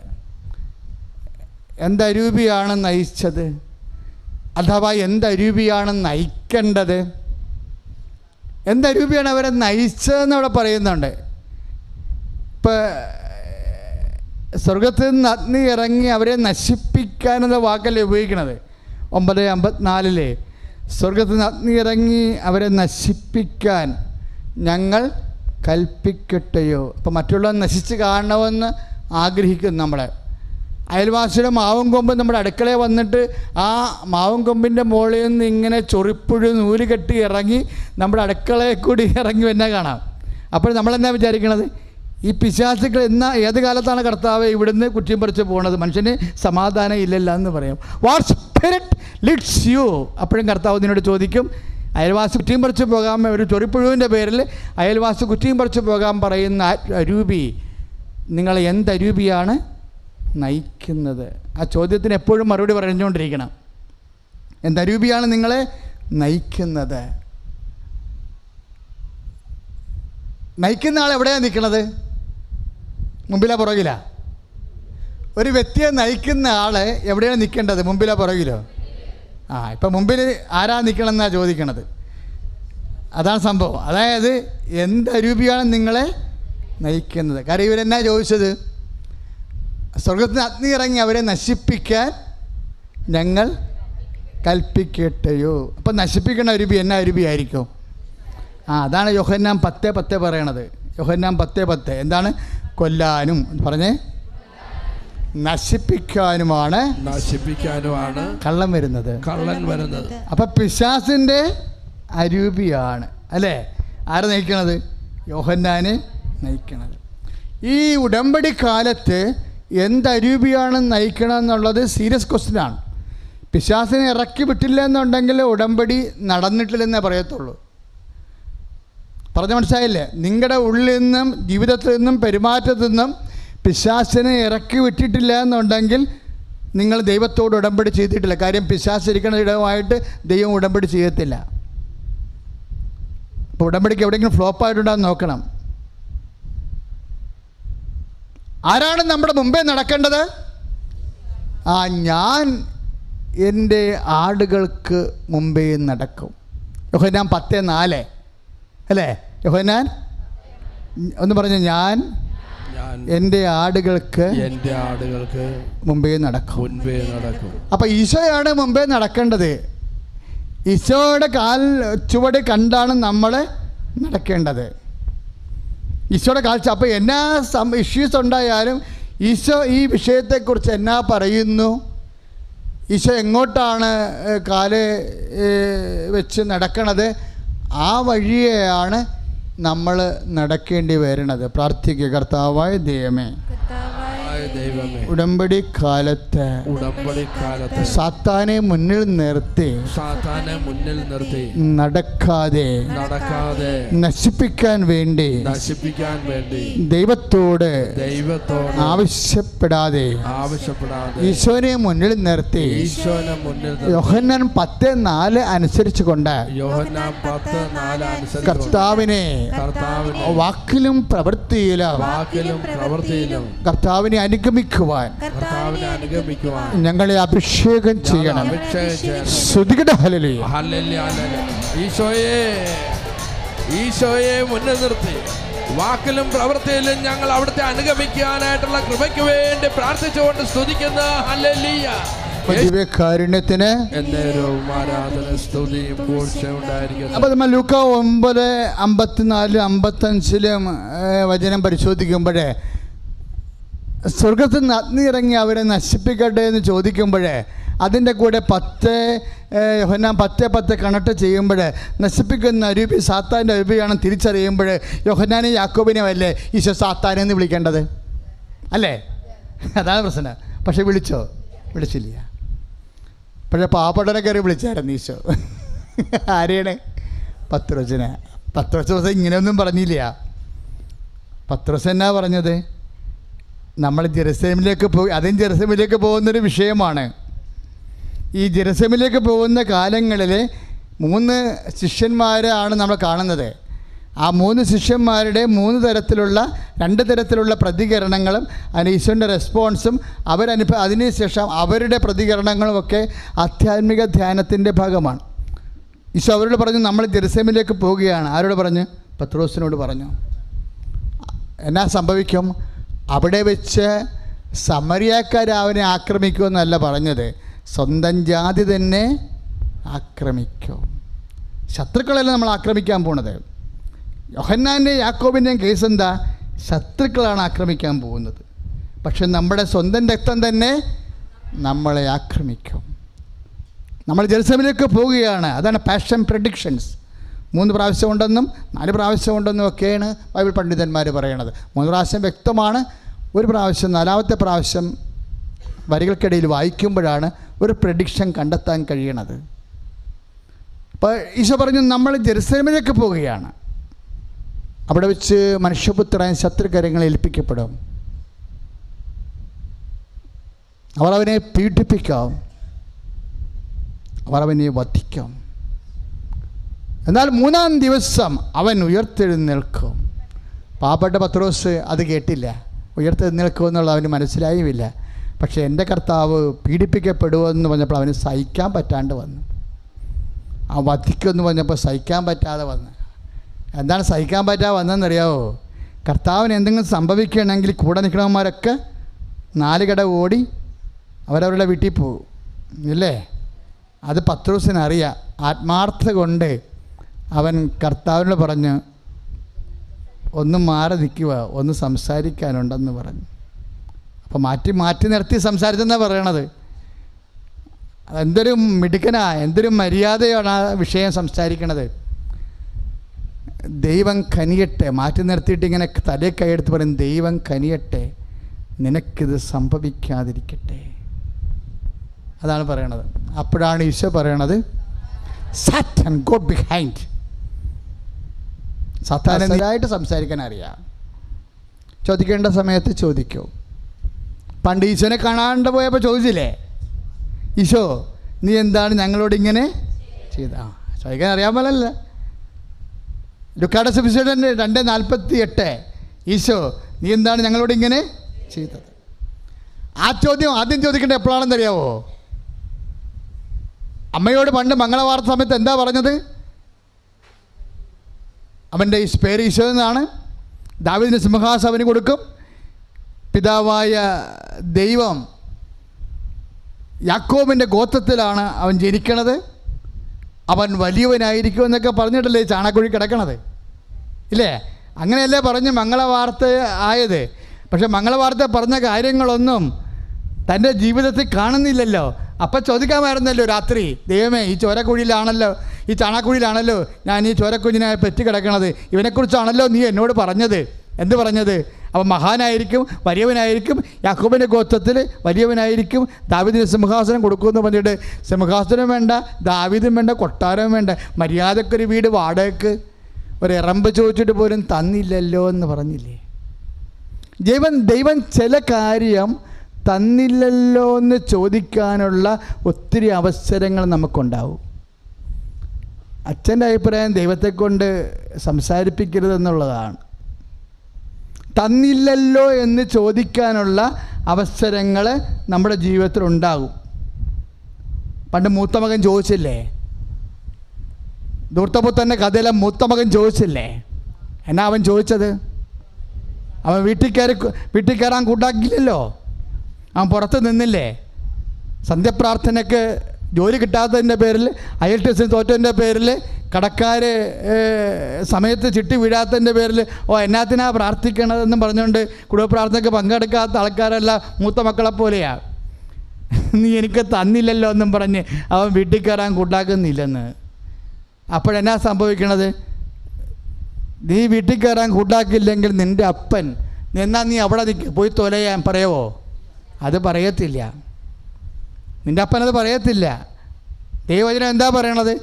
എന്തരൂപിയാണ് നയിച്ചത്? അഥവാ എന്തരൂപിയാണ് നയിക്കേണ്ടത്? എന്തരൂപിയാണ് അവരെ നയിച്ചതെന്ന് അവിടെ പറയുന്നുണ്ട്. ഇപ്പോൾ സ്വർഗത്തിൽ നിന്ന് അഗ്നി ഇറങ്ങി അവരെ നശിപ്പിക്കാനെന്ന വാക്കല്ലേ ഉപയോഗിക്കണത്. 9:54 സ്വർഗത്തിൽ നിന്ന് അഗ്നി ഇറങ്ങി അവരെ നശിപ്പിക്കാൻ ഞങ്ങൾ കൽപ്പിക്കട്ടെയോ. അപ്പോൾ മറ്റുള്ളവർ നശിച്ച് കാണണമെന്ന് ആഗ്രഹിക്കും നമ്മളെ. അയൽവാസിയുടെ മാവും കൊമ്പ് നമ്മുടെ അടുക്കളയിൽ വന്നിട്ട് ആ മാവും കൊമ്പിൻ്റെ മുകളിൽ നിന്ന് ഇങ്ങനെ ചൊറിപ്പുഴ നൂല് കെട്ടി ഇറങ്ങി നമ്മുടെ അടുക്കളയിൽ കൂടി ഇറങ്ങി തന്നെ കാണാം. അപ്പോൾ നമ്മളെന്നാ വിചാരിക്കണത്, ഈ പിശാചുക്കൾ ഏത് കാലത്താണ് കർത്താവ് ഇവിടുന്ന് കുറ്റിയും പറിച്ച് പോകുന്നത്? മനുഷ്യന് സമാധാനം ഇല്ലല്ല എന്ന് പറയും. What spirit leads you? അപ്പോഴും കർത്താവ് നിന്നോട് ചോദിക്കും, അയൽവാസി കുറ്റിയും പറിച്ച് പോകാൻ ഒരു ചൊറിപ്പുഴുവിൻ്റെ പേരിൽ അയൽവാസി കുറ്റിയും പറിച്ച് പോകാൻ പറയുന്ന അരൂപി, നിങ്ങൾ എന്തരൂപിയാണ് നയിക്കുന്നത്? ആ ചോദ്യത്തിന് എപ്പോഴും മറുപടി പറഞ്ഞുകൊണ്ടിരിക്കണം. എന്തരൂപിയാണ് നിങ്ങളെ നയിക്കുന്നത്? നയിക്കുന്ന ആൾ എവിടെയാണ് നിൽക്കുന്നത്? മുമ്പിലോ പുറകിലാ? ഒരു വ്യക്തിയെ നയിക്കുന്ന ആൾ എവിടെയാണ് നിൽക്കേണ്ടത്? മുമ്പിലോ പുറകിലോ? ഇപ്പം മുമ്പിൽ ആരാ നിൽക്കണമെന്നാണ് ചോദിക്കണത്. അതാണ് സംഭവം. അതായത് എന്തരൂപിയാണ് നിങ്ങളെ നയിക്കുന്നത്? കാര്യം ഇവരെന്നാ ചോദിച്ചത്? സ്വർഗത്തിൽ നിന്ന് അഗ്നി ഇറങ്ങി അവരെ നശിപ്പിക്കാൻ ഞങ്ങൾ കൽപ്പിക്കട്ടെയോ. അപ്പം നശിപ്പിക്കുന്ന അരൂപി എന്നാ അരൂപിയായിരിക്കും? അതാണ് യോഹന്നാൻ 10:10 പറയണത്. യോഹന്നാൻ 10:10 എന്താണ്? കൊല്ലാനും പറഞ്ഞേ നശിപ്പിക്കാനുമാണ് കള്ളൻ വരുന്നത്. അപ്പം പിശാചിൻ്റെ അരൂപിയാണ് അല്ലേ ആരെ നയിക്കണത്? യോഹന്നാനെ നയിക്കണത്. ഈ ഉടമ്പടി കാലത്ത് എന്തരൂപിയാണ് നയിക്കണമെന്നുള്ളത് സീരിയസ് ക്വസ്റ്റ്യനാണ്. പിശാചിനെ ഇറക്കി വിട്ടില്ല എന്നുണ്ടെങ്കിൽ ഉടമ്പടി നടന്നിട്ടില്ലെന്നേ പറയത്തുള്ളൂ. പറഞ്ഞ മനസ്സിലായില്ലേ? നിങ്ങളുടെ ഉള്ളിൽ നിന്നും ജീവിതത്തിൽ നിന്നും പെരുമാറ്റത്തിൽ നിന്നും പിശാചിനെ ഇറക്കി വിട്ടിട്ടില്ല എന്നുണ്ടെങ്കിൽ നിങ്ങൾ ദൈവത്തോട് ഉടമ്പടി ചെയ്തിട്ടില്ല. കാര്യം പിശാച് ഇരിക്കുന്ന ഇടവുമായിട്ട് ദൈവം ഉടമ്പടി ചെയ്യത്തില്ല. അപ്പോൾ ഉടമ്പടിക്ക് എവിടെയെങ്കിലും ഫ്ലോപ്പായിട്ടുണ്ടാകുന്ന നോക്കണം. ആരാണ് നമ്മുടെ മുമ്പേ നടക്കേണ്ടത്? ഞാൻ എൻ്റെ ആടുകൾക്ക് മുമ്പേ നടക്കും. യോഹന്നാൻ 10:4 അല്ലേ? യോഹന്നാൻ ഒന്ന് പറഞ്ഞു, ഞാൻ എൻ്റെ ആടുകൾക്ക് മുമ്പേ നടക്കും. അപ്പം ഈശോയാണ് മുമ്പേ നടക്കേണ്ടത്. ഈശോയുടെ കാൽ ചുവട് കണ്ടാണ് നമ്മൾ നടക്കേണ്ടത്. ഈശോയുടെ കാഴ്ച. അപ്പോൾ എന്നാ ഇഷ്യൂസ് ഉണ്ടായാലും ഈശോ ഈ വിഷയത്തെക്കുറിച്ച് എന്നാ പറയുന്നു, ഈശോ എങ്ങോട്ടാണ് കാല് വെച്ച് നടക്കണത്, ആ വഴിയെയാണ് നമ്മൾ നടക്കേണ്ടി വരുന്നത്. പ്രാർത്ഥിക്കുക. കർത്താവായ ദൈവമേ, ഉടമ്പടി കാലത്ത് സാത്താനെ മുന്നിൽ നിർത്തി നടക്കാതെ നശിപ്പിക്കാൻ വേണ്ടി ദൈവത്തോട് ആവശ്യപ്പെടാതെ ഈശോനെ മുന്നിൽ നിർത്തി യോഹന്നാൻ 10:4 അനുസരിച്ച് കൊണ്ട് കർത്താവിനെ വാക്കിലും പ്രവൃത്തിയിലും കർത്താവിനെ അനുഗമിക്കുവാൻ ഞങ്ങളെ അഭിഷേകം ചെയ്യണം. ഈശോയെ മുന്നിൽ നിർത്തി വാക്കിലും പ്രവൃത്തിയിലും ഞങ്ങൾ അവിടുത്തെ അനുഗമിക്കാനായിട്ടുള്ള കൃപയ്ക്ക് വേണ്ടി പ്രാർത്ഥിച്ചുകൊണ്ട് സ്തുതിക്കുന്ന ഹല്ലേലൂയ. ദിവ്യകാരുണ്യത്തിന് അപ്പോൾ നമ്മൾ ലൂക്ക 9:54-55 വചനം പരിശോധിക്കുമ്പോഴേ സ്വർഗത്തിൽ നിന്ന് അഗ്നി ഇറങ്ങി അവരെ നശിപ്പിക്കട്ടെ എന്ന് ചോദിക്കുമ്പോഴേ അതിൻ്റെ കൂടെ 10 യോഹന്നാൻ 10:10 കണക്ട് ചെയ്യുമ്പോൾ നശിപ്പിക്കുന്ന അരൂപി സാത്താൻ്റെ അരൂപിയാണെന്ന് തിരിച്ചറിയുമ്പോൾ യോഹന്നാനെ യാക്കോബിനെ അല്ലേ ഈശോ സാത്താനെ എന്ന് വിളിക്കേണ്ടത് അല്ലേ? അതാണ് പ്രശ്നം. പക്ഷെ വിളിച്ചില്ല. പക്ഷേ പാവപ്പെട്ടവനെ കയറി വിളിച്ചായിരുന്നു ഈശോ. ആരെയാണ്? പത്രോസിനെ. പത്രോസ് ഇങ്ങനെയൊന്നും പറഞ്ഞില്ല. പത്രോസ് എന്നാ പറഞ്ഞത്? നമ്മൾ ജെറുസലേമിലേക്ക് അതും ജെറുസലേമിലേക്ക് പോകുന്നൊരു വിഷയമാണ്. ഈ ജെറുസലേമിലേക്ക് പോകുന്ന കാലങ്ങളിൽ 3 ശിഷ്യന്മാരാണ് നമ്മൾ കാണുന്നത്. ആ 3 ശിഷ്യന്മാരുടെ 2 തരത്തിലുള്ള പ്രതികരണങ്ങളും ഈശോൻ്റെ റെസ്പോൺസും അതിനുശേഷം അവരുടെ പ്രതികരണങ്ങളുമൊക്കെ ആധ്യാത്മിക ധ്യാനത്തിൻ്റെ ഭാഗമാണ്. ഈശോ അവരോട് പറഞ്ഞു, നമ്മൾ ജെറുസലേമിലേക്ക് പോവുകയാണ്. ആരോട് പറഞ്ഞു? പത്രോസിനോട് പറഞ്ഞു. എന്നാ സംഭവിക്കും? അവിടെ വെച്ച് സമരിയാക്കാർ അവനെ ആക്രമിക്കുമെന്നല്ല പറഞ്ഞത്, സ്വന്തം ജാതി തന്നെ ആക്രമിക്കും. ശത്രുക്കളല്ല നമ്മൾ ആക്രമിക്കാൻ പോണത്. യോഹന്നാൻ്റെയും യാക്കോബിൻ്റെയും കേസ് എന്താ? ശത്രുക്കളാണ് ആക്രമിക്കാൻ പോകുന്നത്. പക്ഷെ നമ്മുടെ സ്വന്തം രക്തം തന്നെ നമ്മളെ ആക്രമിക്കും. നമ്മൾ ജെറുസലേമിലേക്ക് പോവുകയാണ്. അതാണ് പാഷൻ പ്രെഡിക്ഷൻസ്. 3 പ്രാവശ്യം ഉണ്ടെന്നും 4 പ്രാവശ്യം ഉണ്ടെന്നും ഒക്കെയാണ് ബൈബിൾ പണ്ഡിതന്മാർ പറയണത്. 3 പ്രാവശ്യം വ്യക്തമാണ്. 1 പ്രാവശ്യം, 4ാമത്തെ പ്രാവശ്യം വരികൾക്കിടയിൽ വായിക്കുമ്പോഴാണ് ഒരു പ്രെഡിക്ഷൻ കണ്ടെത്താൻ കഴിയണത്. അപ്പോൾ ഈശോ പറഞ്ഞു, നമ്മൾ ജെറുസലേമിലേക്ക് പോവുകയാണ്. അവിടെ വെച്ച് മനുഷ്യപുത്രൻ ശത്രുകരങ്ങളെ ഏൽപ്പിക്കപ്പെടും. അവർ അവനെ പീഡിപ്പിക്കാം, അവർ അവനെ വധിക്കും. എന്നാൽ 3-ാം ദിവസം അവൻ ഉയർത്തെഴുന്നേൽക്കും. പാവപ്പെട്ട പത്രോസ് അത് കേട്ടില്ല. ഉയർത്തെഴുന്നേൽക്കുമെന്നുള്ളത് അവന് മനസ്സിലായുമില്ല. പക്ഷേ എൻ്റെ കർത്താവ് പീഡിപ്പിക്കപ്പെടുമെന്ന് പറഞ്ഞപ്പോൾ അവന് സഹിക്കാൻ പറ്റാണ്ട് വന്നു. ആ വധിക്കുമെന്ന് പറഞ്ഞപ്പോൾ സഹിക്കാൻ പറ്റാതെ വന്നു. എന്താണ് സഹിക്കാൻ പറ്റാതെ വന്നതെന്നറിയാമോ? കർത്താവിന് എന്തെങ്കിലും സംഭവിക്കുകയാണെങ്കിൽ കൂടെ നിൽക്കണവന്മാരൊക്കെ 4 കട ഓടി അവരവരുടെ വീട്ടിൽ പോകും, ഇല്ലേ? അത് പത്രോസിനറിയാം. ആത്മാർത്ഥത കൊണ്ട് അവൻ കർത്താവിനോട് പറഞ്ഞു, ഒന്ന് മാറി നിൽക്കുക, ഒന്ന് സംസാരിക്കാനുണ്ടെന്ന് പറഞ്ഞു. അപ്പോൾ മാറ്റി നിർത്തി സംസാരിച്ചെന്നാണ് പറയണത്. എന്തൊരു മിടുക്കനാ, എന്തൊരു മര്യാദയാണ് ആ വിഷയം സംസാരിക്കണത്. ദൈവം കനിയട്ടെ, മാറ്റി നിർത്തിയിട്ട് ഇങ്ങനെ തലേ കൈയെടുത്ത് പറയും, ദൈവം കനിയട്ടെ, നിനക്കിത് സംഭവിക്കാതിരിക്കട്ടെ. അതാണ് പറയണത്. അപ്പോഴാണ് ഈശോ പറയണത്, സാറ്റൻ ഗോ ബിഹൈൻഡ്. സാത്താനായിട്ട് സംസാരിക്കാൻ അറിയാം. ചോദിക്കേണ്ട സമയത്ത് ചോദിക്കൂ. പണ്ട് ഈശോനെ കാണാണ്ട് പോയപ്പോൾ ചോദിച്ചില്ലേ, ഈശോ നീ എന്താണ് ഞങ്ങളോട് ഇങ്ങനെ ചെയ്ത? ചോദിക്കാൻ അറിയാൻ പോലല്ല. ലുക്കായുടെ സുവിശേഷം 2:48, ഈശോ നീ എന്താണ് ഞങ്ങളോട് ഇങ്ങനെ ചെയ്തത്? ആ ചോദ്യം ആദ്യം ചോദിക്കേണ്ടത് എപ്പോഴാണെന്നറിയാവോ? അമ്മയോട് പണ്ട് മംഗളവാർത്ത സമയത്ത് എന്താ പറഞ്ഞത്? അവൻ്റെ പേര് ഈശോ എന്നാണ്. ദാവീദിന് സിംഹാസനം അവന് കൊടുക്കും. പിതാവായ ദൈവം യാക്കോബിൻ്റെ ഗോത്രത്തിലാണ് അവൻ ജനിക്കണത്. അവൻ വലിയവനായിരിക്കും എന്നൊക്കെ പറഞ്ഞിട്ടല്ലേ ചാണകക്കുഴി കിടക്കണത്, ഇല്ലേ? അങ്ങനെയല്ലേ പറഞ്ഞ് മംഗളവാർത്ത ആയത്. പക്ഷെ മംഗളവാർത്ത പറഞ്ഞ കാര്യങ്ങളൊന്നും തൻ്റെ ജീവിതത്തിൽ കാണുന്നില്ലല്ലോ. അപ്പം ചോദിക്കാമായിരുന്നല്ലോ രാത്രി, ദൈവമേ ഈ ചോരക്കുഴിയിലാണല്ലോ, ഈ ചാണകക്കുഴിയിലാണല്ലോ ഞാൻ ഈ ചോരക്കുഞ്ഞിനെ പെറ്റി കിടക്കണത്, ഇവനെക്കുറിച്ചാണല്ലോ നീ എന്നോട് പറഞ്ഞത്. എന്ത് പറഞ്ഞത്? അവൻ മഹാനായിരിക്കും, വലിയവനായിരിക്കും, യാക്കോബിൻ്റെ ഗോത്രത്തിൽ വലിയവനായിരിക്കും, ദാവീദിന് സിംഹാസനം കൊടുക്കുമെന്ന് പറഞ്ഞിട്ട് സിംഹാസനം വേണ്ട, ദാവീദും വേണ്ട, കൊട്ടാരവും വേണ്ട, മര്യാദക്കൊരു വീട് വാടകയ്ക്ക് ഒരു ഇറമ്പ് ചോദിച്ചിട്ട് പോലും തന്നില്ലല്ലോ എന്ന് പറഞ്ഞില്ലേ? ദൈവം ചില കാര്യം തന്നില്ലല്ലോ എന്ന് ചോദിക്കാനുള്ള ഒത്തിരി അവസരങ്ങൾ നമുക്കുണ്ടാവും. അച്ഛൻ്റെ അഭിപ്രായം ദൈവത്തെ കൊണ്ട് സംസാരിപ്പിക്കരുതെന്നുള്ളതാണ്. തന്നില്ലല്ലോ എന്ന് ചോദിക്കാനുള്ള അവസരങ്ങൾ നമ്മുടെ ജീവിതത്തിൽ ഉണ്ടാകും. പണ്ട് മൂത്ത മകൻ ചോദിച്ചില്ലേ, ധൂർത്തപുത്രൻ്റെ കഥയിലെ മൂത്ത മകൻ ചോദിച്ചില്ലേ? എന്നാ അവൻ ചോദിച്ചത്? അവൻ വീട്ടിൽ കയറാൻ കൂട്ടാക്കിയില്ലല്ലോ, അവൻ പുറത്ത് നിന്നില്ലേ? സന്ധ്യപ്രാർത്ഥനയ്ക്ക് ജോലി കിട്ടാത്തതിൻ്റെ പേരിൽ, അയൽ ടെസ്റ്റിന് തോറ്റതിൻ്റെ പേരിൽ, കടക്കാർ സമയത്ത് ചിട്ടി വീഴാത്തതിൻ്റെ പേരിൽ എന്നാത്തിനാ പ്രാർത്ഥിക്കണതെന്നും പറഞ്ഞുകൊണ്ട് കുടുംബ പ്രാർത്ഥനയ്ക്ക് പങ്കെടുക്കാത്ത ആൾക്കാരെല്ലാം മൂത്ത മക്കളെ പോലെയാണ്. നീ എനിക്ക് തന്നില്ലല്ലോ എന്നും പറഞ്ഞ് അവൻ വീട്ടിൽ കയറാൻ കൂട്ടാക്കുന്നില്ലെന്ന്. അപ്പോഴെന്നാ സംഭവിക്കണത്? നീ വീട്ടിൽ കയറാൻ കൂട്ടാക്കില്ലെങ്കിൽ നിൻ്റെ അപ്പൻ എന്നാൽ നീ അവിടെ പോയി തൊലയാൻ പറയുമോ? അത് പറയത്തില്ല. നിൻ്റെ അപ്പനത് പറയത്തില്ല. ദൈവവചനം എന്താ പറയണത്?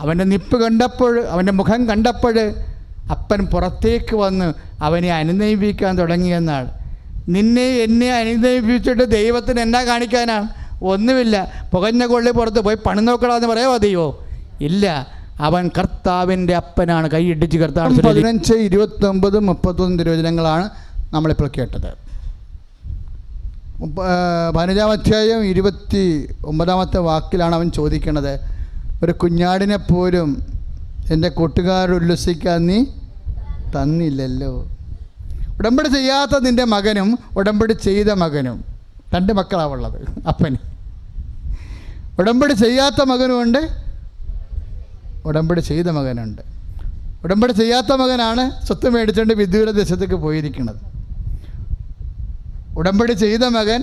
അവൻ്റെ നിപ്പ് കണ്ടപ്പോൾ, അവൻ്റെ മുഖം കണ്ടപ്പോൾ അപ്പൻ പുറത്തേക്ക് വന്ന് അവനെ അനുനയിപ്പിക്കാൻ തുടങ്ങിയെന്നാണ്. നിന്നെ എന്നെ അനുനയിപ്പിച്ചിട്ട് ദൈവത്തിന് എന്നാ കാണിക്കാനാണ്? ഒന്നുമില്ല. പുകഞ്ഞ കൊള്ളി പുറത്ത് പോയി പണി നോക്കണമെന്ന് പറയാമോ ദൈവം? ഇല്ല. അവൻ കർത്താവിൻ്റെ അപ്പനാണ്. കൈയിടിച്ച് കർത്താവ്. 15, 29, 31 തിരുവചനങ്ങളാണ് നമ്മളിപ്പോൾ കേട്ടത്. 15-ാം അധ്യായം 29-ാമത്തെ വാക്കിലാണ് അവൻ ചോദിക്കണത്, ഒരു കുഞ്ഞാടിനെ പോലും എൻ്റെ കൂട്ടുകാർ ഉല്ലസിക്കാൻ നീ തന്നില്ലല്ലോ. ഉടമ്പടി ചെയ്യാത്ത നിൻ്റെ മകനും ഉടമ്പടി ചെയ്ത മകനും 2 മക്കളാണ് ഉള്ളത് അപ്പന്. ഉടമ്പടി ചെയ്യാത്ത മകനുമുണ്ട്, ഉടമ്പടി ചെയ്ത മകനുണ്ട്. ഉടമ്പടി ചെയ്യാത്ത മകനാണ് സ്വത്ത് മേടിച്ചുകൊണ്ട് വിദൂര ദേശത്തേക്ക് പോയിരിക്കുന്നത്. ഉടമ്പടി ചെയ്ത മകൻ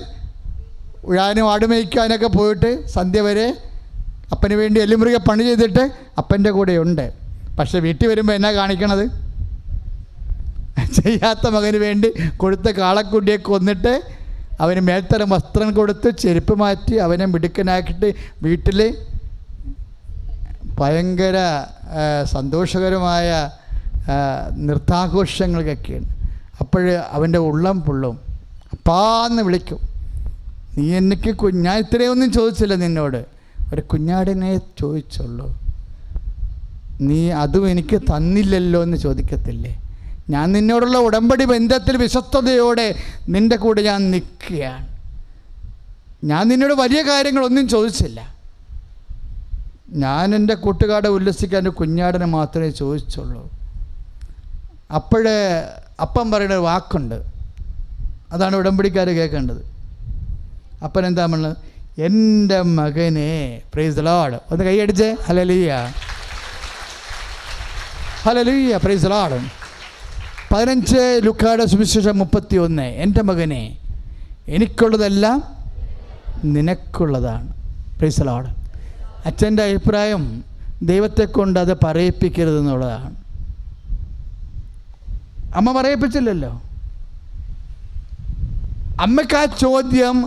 ഉഴാനും ആടുമേയ്ക്കാനൊക്കെ പോയിട്ട് സന്ധ്യ വരെ അപ്പന് വേണ്ടി എല്ലുമുറിയെ പണി ചെയ്തിട്ട് അപ്പൻ്റെ കൂടെയുണ്ട്. പക്ഷെ വീട്ടിൽ വരുമ്പോൾ എന്നാ കാണിക്കണത്? ചെയ്യാത്ത മകന് വേണ്ടി കൊടുത്ത കാളക്കുട്ടിയെ കൊന്നിട്ട് അവന് മേൽത്തരം വസ്ത്രം കൊടുത്ത് ചെരുപ്പ് മാറ്റി അവനെ മിടുക്കനാക്കിയിട്ട് വീട്ടിൽ ഭയങ്കര സന്തോഷകരമായ നൃത്താഘോഷങ്ങൾക്കൊക്കെയാണ്. അപ്പോൾ അവൻ്റെ ഉള്ളം പൊള്ളും. അപ്പാന്ന് വിളിക്കും. നീ എനിക്ക് ഞാൻ ഇത്രയൊന്നും ചോദിച്ചില്ല നിന്നോട്, ഒരു കുഞ്ഞാടിനെ ചോദിച്ചുള്ളൂ, നീ അതും എനിക്ക് തന്നില്ലല്ലോ എന്ന് ചോദിക്കത്തില്ലേ? ഞാൻ നിന്നോടുള്ള ഉടമ്പടി ബന്ധത്തിൽ വിശ്വസ്തയോടെ നിൻ്റെ കൂടെ ഞാൻ നിൽക്കുകയാണ്. ഞാൻ നിന്നോട് വലിയ കാര്യങ്ങളൊന്നും ചോദിച്ചില്ല. ഞാൻ എൻ്റെ കൂട്ടുകാരെ ഉല്ലസിക്കാൻ ഒരു കുഞ്ഞാടിനെ മാത്രമേ ചോദിച്ചുള്ളൂ. അപ്പോഴേ അപ്പം പറയുന്ന ഒരു വാക്കുണ്ട്, അതാണ് ഉടമ്പടിക്കാർ കേൾക്കേണ്ടത്. അപ്പൻ എന്താ പറഞ്ഞത്? എൻ്റെ മകനെ, പ്രൈസ് ദി ലോർഡ്. ഒന്ന് കൈയടിച്ചേ. Hallelujah, hallelujah, praise the Lord. 15 ലൂക്കായുടെ സുവിശേഷം 31. എൻ്റെ മകനെ, എനിക്കുള്ളതെല്ലാം നിനക്കുള്ളതാണ്. Price the Lord. അച്ഛൻ്റെ അഭിപ്രായം ദൈവത്തെക്കൊണ്ട് അത് പറയിപ്പിക്കരുതെന്നുള്ളതാണ്. അമ്മ പറയിപ്പിച്ചില്ലല്ലോ. അമ്മയ്ക്ക് ആ ചോദ്യം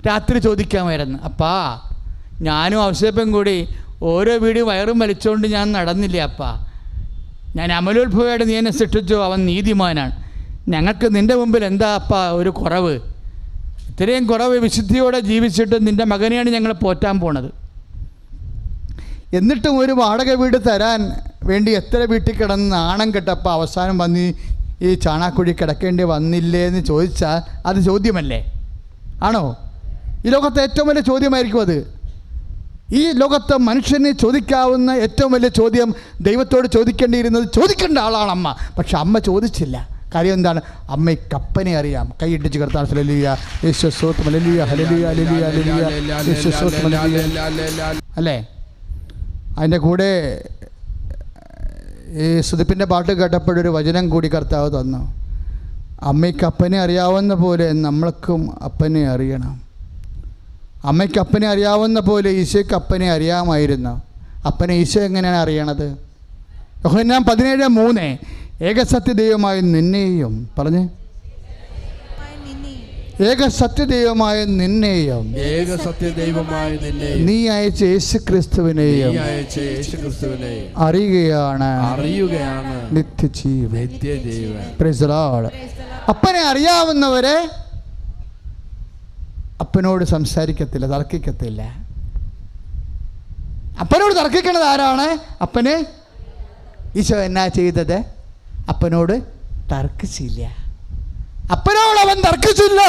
രാത്രി ചോദിക്കാമായിരുന്നു. അപ്പാ, ഞാനും ഔസേപ്പും കൂടി ഓരോ വീടും വയറും വലിച്ചുകൊണ്ട് ഞാൻ നടന്നില്ലേ അപ്പാ? ഞാൻ അമലോത്ഭവമായിട്ട് നീ എന്നെ സൃഷ്ടിച്ചു, അവൻ നീതിമാനാണ്. ഞങ്ങൾക്ക് നിൻ്റെ മുമ്പിൽ എന്താ അപ്പാ ഒരു കുറവ്? ഇത്രയും കുറവ് വിശുദ്ധിയോടെ ജീവിച്ചിട്ട് നിൻ്റെ മകനെയാണ് ഞങ്ങൾ പോറ്റാൻ പോണത്. എന്നിട്ടും ഒരു വാടക വീട് തരാൻ വേണ്ടി എത്ര വീട്ടിൽ കിടന്ന് നാണം കെട്ടപ്പോൾ അവസാനം വന്ന് ഈ ചാണാക്കുഴി കിടക്കേണ്ടി വന്നില്ലേ എന്ന് ചോദിച്ചാൽ അത് ചോദ്യമല്ലേ? ആണോ? ഈ ലോകത്തെ ഏറ്റവും വലിയ ചോദ്യമായിരിക്കും അത്. ഈ ലോകത്ത് മനുഷ്യന് ചോദിക്കാവുന്ന ഏറ്റവും വലിയ ചോദ്യം ദൈവത്തോട് ചോദിക്കേണ്ടിയിരുന്നത് ചോദിക്കേണ്ട ആളാണ് അമ്മ. പക്ഷെ അമ്മ ചോദിച്ചില്ല. കാര്യം എന്താണ്? അമ്മയ്ക്ക് അപ്പനെ അറിയാം. കൈയിട്ടിച്ച് കർത്താൻ ഹല്ലേലൂയ, യേശുവേ സ്തോത്രം, ഹല്ലേലൂയ, ഹല്ലേലൂയ, ഹല്ലേലൂയ, ഹല്ലേലൂയ, യേശുവേ സ്തോത്രം, ഹല്ലേലൂയ. അല്ലേ? അതിൻ്റെ കൂടെ ഈ സ്തുതിപ്പിൻ്റെ പാട്ട് കേട്ടപ്പോഴൊരു വചനം കൂടി കർത്താവ് തന്നു. അമ്മയ്ക്ക് അപ്പനെ അറിയാവുന്ന പോലെ നമ്മൾക്കും അപ്പനെ അറിയണം. അമ്മയ്ക്ക് അപ്പനെ അറിയാവുന്ന പോലെ ഈശോയ്ക്ക് അപ്പനെ അറിയാമായിരുന്നു. അപ്പനെ ഈശോ എങ്ങനെയാണ് അറിയണത്? യോഹന്നാൻ 17:3 ഏകസത്യദൈവമായ നിന്നെയും പറഞ്ഞ്, ഏകസത്യദൈവമായ നിന്നെയും നീ അയച്ച യേശുക്രിസ്തുവിനെയും അറിയുകയാണ് നിത്യജീവൻ. Price the Lord. അപ്പനെ അറിയാവുന്നവരെ അപ്പനോട് സംസാരിക്കത്തില്ല, തർക്കിക്കത്തില്ല. അപ്പനോട് തർക്കിക്കണത് ആരാണ്? അപ്പന്. ഈശോ എന്നാ ചെയ്തത്? അപ്പനോട് തർക്കിച്ചില്ല. അപ്പനോട് അവൻ തർക്കിച്ചില്ല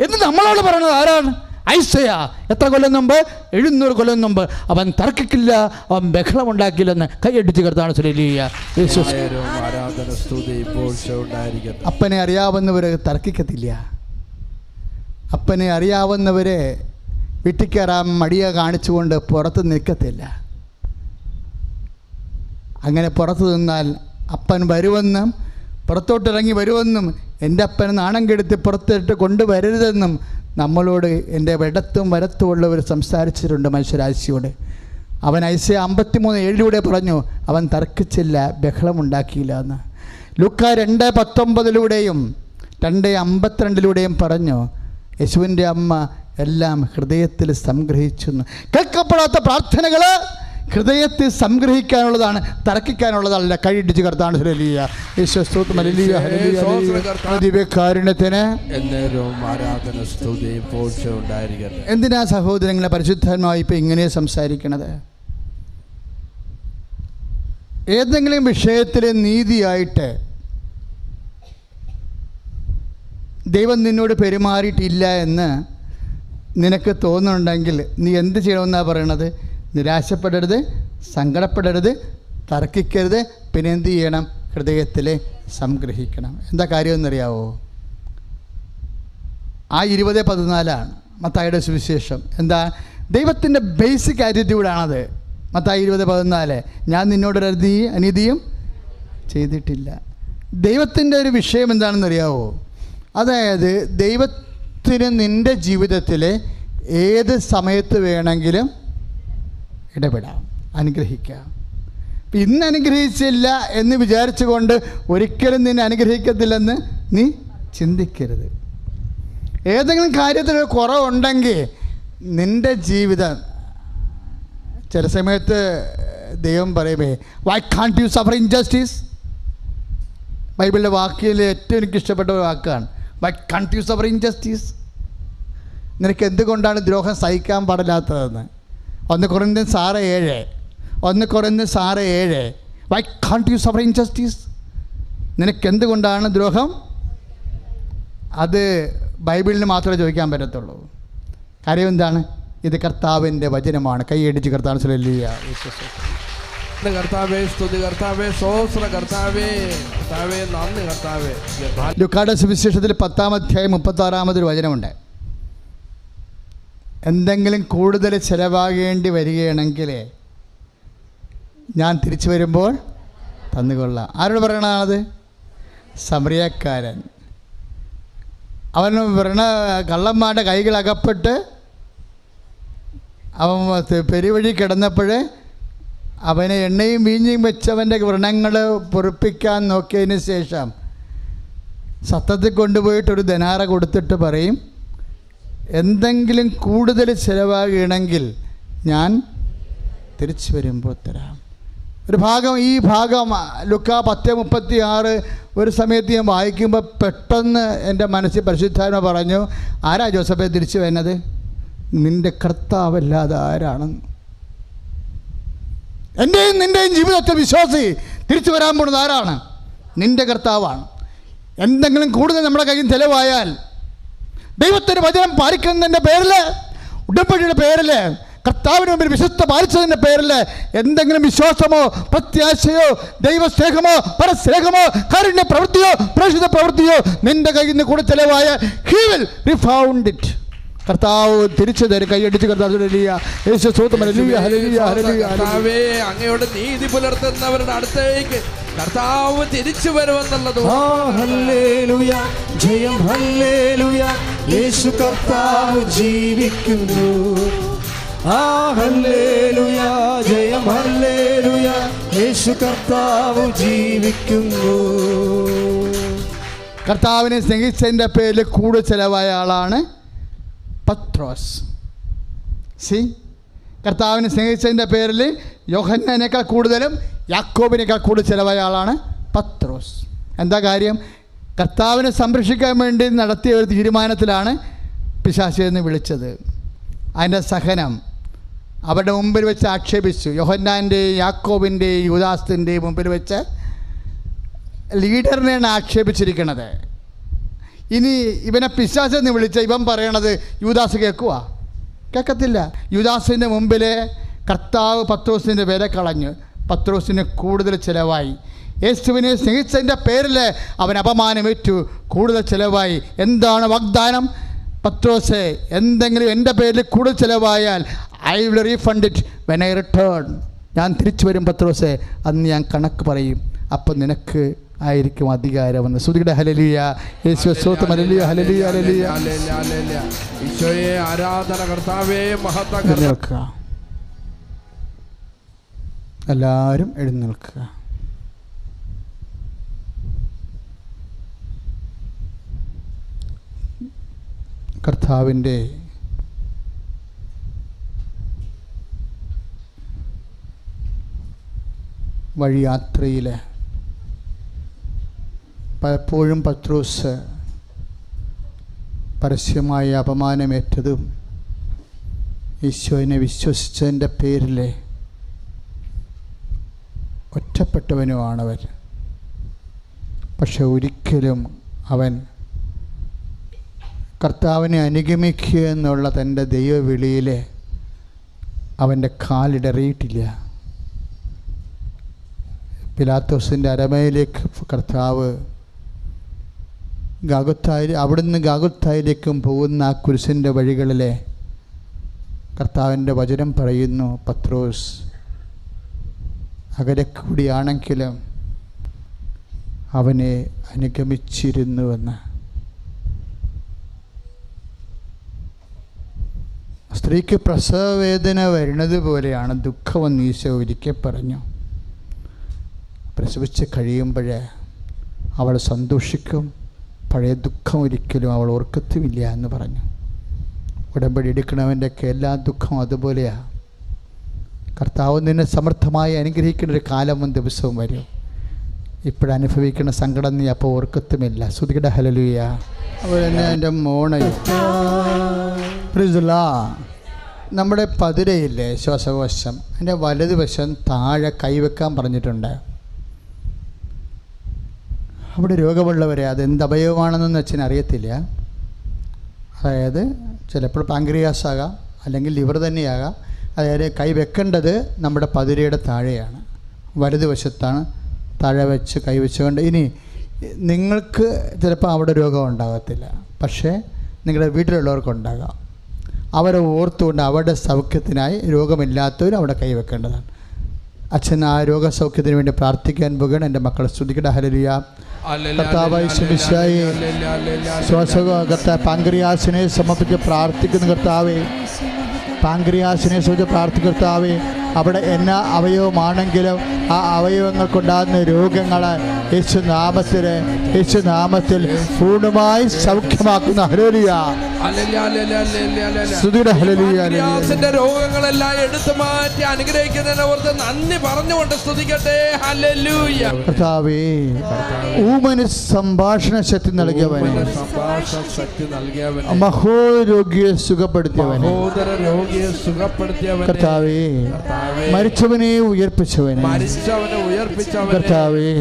എന്ന് നമ്മളോട് പറയുന്നത് ആരാണ്? ഐസയ എത്ര കൊല്ലം മുമ്പ്? 700 കൊല്ലം മുമ്പ്. അവൻ തർക്കിക്കില്ല, അവൻ ബഹളം ഉണ്ടാക്കില്ലെന്ന് കൈയടിച്ച് കർത്താവ് ഹല്ലേലൂയ. അപ്പനെ അറിയാവുന്നവർ തർക്കിക്കത്തില്ല. അപ്പനെ അറിയാവുന്നവരെ വീട്ടിൽ കയറാൻ മടിയ കാണിച്ചുകൊണ്ട് പുറത്ത് നിൽക്കത്തില്ല. അങ്ങനെ പുറത്ത് നിന്നാൽ അപ്പൻ വരുമെന്നും പുറത്തോട്ടിറങ്ങി വരുമെന്നും എൻ്റെ അപ്പൻ നാണം കെടുത്തി പുറത്തിട്ട് കൊണ്ടുവരരുതെന്നും നമ്മളോട് എൻ്റെ ഇടത്തും വലത്തുമുള്ളവർ സംസാരിച്ചിട്ടുണ്ട് മനുഷ്യരാശിയോട്. അവൻ ഐസയ 53:7 പറഞ്ഞു, അവൻ തർക്കിച്ചില്ല, ബഹളമുണ്ടാക്കിയില്ല എന്ന്. ലൂക്കാ 2:19 2:52 പറഞ്ഞു, യേശുവിൻ്റെ അമ്മ എല്ലാം ഹൃദയത്തിൽ സംഗ്രഹിച്ചു. കേൾക്കപ്പെടാത്ത പ്രാർത്ഥനകൾ ഹൃദയത്തിൽ സംഗ്രഹിക്കാനുള്ളതാണ്, തർക്കിക്കാനുള്ളതല്ല. കൈയിടിച്ച് കർത്താൻ ഹല്ലേലൂയ, യേശുവേ സ്തോത്രം, ഹല്ലേലൂയ, ഹല്ലേലൂയ. ദിവ്യകാരുണ്യത്തിന് എന്തിനാ സഹോദരങ്ങളെ പരിശുദ്ധാത്മാവ് ഇപ്പം ഇങ്ങനെ സംസാരിക്കണത്? ഏതെങ്കിലും വിഷയത്തിൽ നീതിയായിട്ട് ദൈവം നിന്നോട് പെരുമാറിയിട്ടില്ല എന്ന് നിനക്ക് തോന്നുന്നുണ്ടെങ്കിൽ നീ എന്ത് ചെയ്യണമെന്നാണ് പറയണത്? നിരാശപ്പെടരുത്, സങ്കടപ്പെടരുത്, തർക്കിക്കരുത്. പിന്നെ എന്ത് ചെയ്യണം? ഹൃദയത്തിൽ സംഗ്രഹിക്കണം. എന്താ കാര്യമെന്നറിയാവോ? ആ 20:14 മത്തായിയുടെ സുവിശേഷം. എന്താ? ദൈവത്തിൻ്റെ ബേസിക് ആറ്റിറ്റ്യൂഡാണത്. മത്തായി 20:14, ഞാൻ നിന്നോടൊരു അനീതിയും ചെയ്തിട്ടില്ല. ദൈവത്തിൻ്റെ ഒരു വിഷയം എന്താണെന്നറിയാവോ? അതായത് ദൈവത്തിന് നിൻ്റെ ജീവിതത്തിൽ ഏത് സമയത്ത് വേണമെങ്കിലും ഇടപെടാം, അനുഗ്രഹിക്കാം. ഇന്ന് അനുഗ്രഹിച്ചില്ല എന്ന് വിചാരിച്ചുകൊണ്ട് ഒരിക്കലും നിന്നെ അനുഗ്രഹിക്കത്തില്ലെന്ന് നീ ചിന്തിക്കരുത്. ഏതെങ്കിലും കാര്യത്തിൽ കുറവുണ്ടെങ്കിൽ നിൻ്റെ ജീവിതം ചില സമയത്ത് ദൈവം പറയുമേ, why can't you suffer injustice? ബൈബിളിലെ വാക്കിൽ ഏറ്റവും എനിക്കിഷ്ടപ്പെട്ട ഒരു വാക്കാണ്, why can't you suffer injustice? നിനക്ക് എന്തുകൊണ്ടാണ് ദ്രോഹം സഹിക്കാൻ പാടില്ലാത്തതെന്ന്. 1 Corinthians 6:7 why can't you suffer injustice? നിനക്ക് എന്തുകൊണ്ടാണ് ദ്രോഹം? അത് ബൈബിളിന് മാത്രമേ ചോദിക്കാൻ പറ്റത്തുള്ളൂ. കാര്യം എന്താണ്? ഇത് കർത്താവിൻ്റെ വചനമാണ്. കൈയടിച്ച് കർത്താവ് ഹല്ലേലൂയ. കർത്താവേ സ്തുതി, കർത്താവേ സ്തോത്രം, കർത്താവേ കർത്താവേ നന്ദി, കർത്താവേ. ലൂക്കായുടെ സുവിശേഷത്തിൽ 10-ാം അധ്യായം 36-ാമതൊരു വചനമുണ്ട്. എന്തെങ്കിലും കൂടുതൽ ചിലവാകേണ്ടി വരികയാണെങ്കിൽ ഞാൻ തിരിച്ചു വരുമ്പോൾ തന്നുകൊള്ളാം. ആരോട് പറയണത്? സമറിയക്കാരൻ. അവൻ കള്ളന്മാരുടെ കൈകളകപ്പെട്ട് അവൻ പെരുവഴി കിടന്നപ്പോൾ അവനെ എണ്ണയും വീഞ്ഞും വെച്ചവൻ്റെ വ്രണങ്ങൾ പൊറുപ്പിക്കാൻ നോക്കിയതിന് ശേഷം സത്രത്തിൽ കൊണ്ടുപോയിട്ടൊരു ദനാറ കൊടുത്തിട്ട് പറയും, എന്തെങ്കിലും കൂടുതൽ ചിലവാകണമെങ്കിൽ ഞാൻ തിരിച്ചു വരുമ്പോൾ തരാം. ഒരു ഭാഗം, ഈ ഭാഗം ലുക്കാ 10:36 ഒരു സമയത്ത് ഞാൻ വായിക്കുമ്പോൾ പെട്ടെന്ന് എൻ്റെ മനസ്സിൽ പരിശുദ്ധാത്മ പറഞ്ഞു, ആരാ ജോസഫെ തിരിച്ചു വരുന്നത്? നിൻ്റെ കർത്താവല്ലാതെ ആരാണെന്ന്. എൻ്റെയും നിൻ്റെയും ജീവിതത്തിൽ വിശ്വാസി തിരിച്ചു വരാൻ പോകുന്നത് ആരാണ്? നിൻ്റെ കർത്താവാണ്. എന്തെങ്കിലും കൂടുതൽ നമ്മുടെ കയ്യിൽ ചിലവായാൽ ദൈവത്തിൻ്റെ വചനം പാലിക്കുന്നതിൻ്റെ പേരിൽ, ഉടമ്പടിയുടെ പേരിൽ, കർത്താവിന് മുമ്പിൽ വിശുദ്ധ പാലിച്ചതിൻ്റെ പേരിൽ എന്തെങ്കിലും വിശ്വാസമോ പ്രത്യാശയോ ദൈവസ്നേഹമോ പരസ്നേഹമോ കാരുണ്യ പ്രവൃത്തിയോ പ്രേക്ഷിത പ്രവൃത്തിയോ നിൻ്റെ കയ്യിൽ നിന്ന് കൂടെ ചിലവായ ഹി വിൽ റിഫൗണ്ട് ഇറ്റ്. കർത്താവ് തിരിച്ചു തരും. കൈയടിച്ച് കർത്താവ് അങ്ങയോട് നീതി പുലർത്തുന്നവരുടെ അടുത്തേക്ക് കർത്താവ് തിരിച്ചു വരുമെന്നുള്ളത്. ഹല്ലേലൂയ, ജയം ഹല്ലേലൂയ, യേശു കർത്താവ് ജീവിക്കുന്നു. ഹല്ലേലൂയ, ജയം ഹല്ലേലൂയ, യേശു കർത്താവ് ജീവിക്കുന്നു. കർത്താവിനെ സ്നേഹിച്ചതിൻ്റെ പേരിൽ കൂടുതൽ ചിലവായ ആളാണ് പത്രോസ്. കർത്താവിനെ സ്നേഹിച്ചതിൻ്റെ പേരിൽ യോഹന്നാനേക്കാൾ കൂടുതലും യാക്കോബിനേക്കാൾ കൂടുതൽ ചിലവായ ആളാണ് പത്രോസ്. എന്താ കാര്യം? കർത്താവിനെ സംരക്ഷിക്കാൻ വേണ്ടി നടത്തിയ ഒരു തീരുമാനത്തിലാണ് പിശാചെന്ന് വിളിച്ചത്. അതിൻ്റെ സഹനം അവരുടെ മുമ്പിൽ വെച്ച് ആക്ഷേപിച്ചു. യോഹന്നാൻ്റെയും യാക്കോബിൻ്റെയും യൂദാസിൻ്റെയും മുമ്പിൽ വെച്ച് ലീഡറിനെയാണ് ആക്ഷേപിച്ചിരിക്കുന്നത്. ഇനി ഇവനെ പിശാചെന്ന് വിളിച്ച ഇവൻ പറയണത് യൂദാസ് കേൾക്കത്തില്ല. യൂദാസിൻ്റെ മുമ്പിൽ കർത്താവ് പത്രോസിൻ്റെ വില കളഞ്ഞു. പത്രോസിന് കൂടുതൽ ചിലവായി. യേശുവിനെ സ്നേഹിച്ചതിൻ്റെ പേരിൽ അവൻ അപമാനമേറ്റു, കൂടുതൽ ചിലവായി. എന്താണ് വാഗ്ദാനം? പത്രോസേ, എന്തെങ്കിലും എൻ്റെ പേരിൽ കൂടുതൽ ചിലവായാൽ I will refund it when I return. ഞാൻ തിരിച്ചു വരും പത്രോസേ, അന്ന് ഞാൻ കണക്ക് പറയും. അപ്പം നിനക്ക് ആയിരിക്കും അധികാരമെന്ന്. സ്തുതിയുടെ ഹല്ലേലൂയ, യേശുവേ സ്തോത്രം, ഹല്ലേലൂയ ഹല്ലേലൂയ ഹല്ലേലൂയ. ഈശോയെ ആരാധന, കർത്താവേ മഹത്വം. എഴുന്നേൽക്കുക, എല്ലാവരും എഴുന്നേൽക്കുക. കർത്താവിൻ്റെ വഴിയാത്രയിൽ പലപ്പോഴും പത്രോസ് പരസ്യമായി അപമാനമേറ്റതും ഈശോനെ വിശ്വസിച്ചതിൻ്റെ പേരിൽ ഒറ്റപ്പെട്ടവനുമാണവൻ. പക്ഷെ ഒരിക്കലും അവൻ കർത്താവിനെ അനുഗമിക്കുക എന്നുള്ള തൻ്റെ ദൈവവിളിയിൽ അവൻ്റെ കാലിടറിയിട്ടില്ല. പിലാത്തോസിൻ്റെ അരമനയിലേക്ക് കർത്താവ് അവിടുന്ന് ഗാഗുത്തായിലേക്കും പോകുന്ന ആ കുരിശിൻ്റെ വഴികളിലെ കർത്താവിൻ്റെ വചനം പറയുന്നു, പത്രോസ് അകലെ കൂടിയാണെങ്കിലും അവനെ അനുഗമിച്ചിരുന്നുവെന്ന്. സ്ത്രീക്ക് പ്രസവവേദന വരുന്നത് പോലെയാണ് ദുഃഖമെന്ന് ഈശോ ഒരിക്കൽ പറഞ്ഞു. പ്രസവിച്ച് കഴിയുമ്പോൾ അവൾ സന്തോഷിക്കും, പഴയ ദുഃഖം ഒരിക്കലും അവൾ ഓർക്കത്തുമില്ല എന്ന് പറഞ്ഞു. ഉടമ്പടി എടുക്കണവൻ്റെയൊക്കെ എല്ലാ ദുഃഖവും അതുപോലെയാണ്. കർത്താവ് നിന്നെ സമർത്ഥമായി അനുഗ്രഹിക്കുന്ന ഒരു കാലവും ദിവസവും വരും. ഇപ്പോഴനുഭവിക്കുന്ന സങ്കടം നീ അപ്പോൾ ഓർക്കത്തുമില്ല. ശ്രുതിയുടെ ഹല്ലേലൂയ. അതുപോലെ തന്നെ എൻ്റെ മോണ നമ്മുടെ പതിരയില്ലേ ശ്വാസകോശം, എൻ്റെ വലതുവശം താഴെ കൈവെക്കാൻ പറഞ്ഞിട്ടുണ്ട്. അവിടെ രോഗമുള്ളവരെ അതെന്ത് അവയവമാണെന്നൊന്നും അച്ഛന് അറിയത്തില്ല. അതായത് ചിലപ്പോൾ പാങ്ക്രിയാസ് ആകാം, അല്ലെങ്കിൽ ലിവർ തന്നെയാകാം. അതായത് കൈ വെക്കേണ്ടത് നമ്മുടെ പതിരയുടെ താഴെയാണ്, വലതുവശത്താണ്. താഴെ വെച്ച് കൈവച്ചുകൊണ്ട് ഇനി നിങ്ങൾക്ക് ചിലപ്പോൾ അവിടെ രോഗം ഉണ്ടാകത്തില്ല, പക്ഷേ നിങ്ങളുടെ വീട്ടിലുള്ളവർക്കുണ്ടാകാം. അവരെ ഓർത്തുകൊണ്ട് അവരുടെ സൗഖ്യത്തിനായി രോഗമില്ലാത്തവരും അവിടെ കൈവെക്കേണ്ടതാണ്. അച്ഛൻ ആ രോഗസൗഖ്യത്തിന് വേണ്ടി പ്രാർത്ഥിക്കാൻ പോകുകയാണ്. എൻ്റെ മക്കളെ സ്തുതിക്കട്ടെ. ഹല്ലേലൂയ. കർത്താവായ ശിമിശിഹായേ, പാങ്ക്രിയാസിനെ സമർപ്പിച്ച് പ്രാർത്ഥിക്കുന്ന കർത്താവേ, പാങ്ക്രിയാസിനെ സംബന്ധിച്ച് പ്രാർത്ഥിക്കുന്ന കർത്താവേ, അവിടെ എന്നാ അവയവമാണെങ്കിലും ആ അവയവങ്ങൾക്കുണ്ടാകുന്ന രോഗങ്ങൾ യേശുനാമത്തിൽ പൂർണ്ണമായി സൗഖ്യമാക്കുന്ന ഹല്ലേലൂയ. രോഗങ്ങളെല്ലാം എടുത്തു മാറ്റി അനുഗ്രഹിക്കുന്നതിനെ ഓർത്ത് നന്ദി പറഞ്ഞുകൊണ്ട് സ്തുതിക്കട്ടെ. ഹല്ലേലൂയ. കർത്താവേ, ഊമന് സംഭാഷണ ശക്തി നൽകിയവനെ, മഹോരോഗിയെ സുഖപ്പെടുത്തിയവനെ, കർത്താവേ, മരിച്ചവനെ ഉയർപ്പിച്ചവനെ, കർത്താവേ,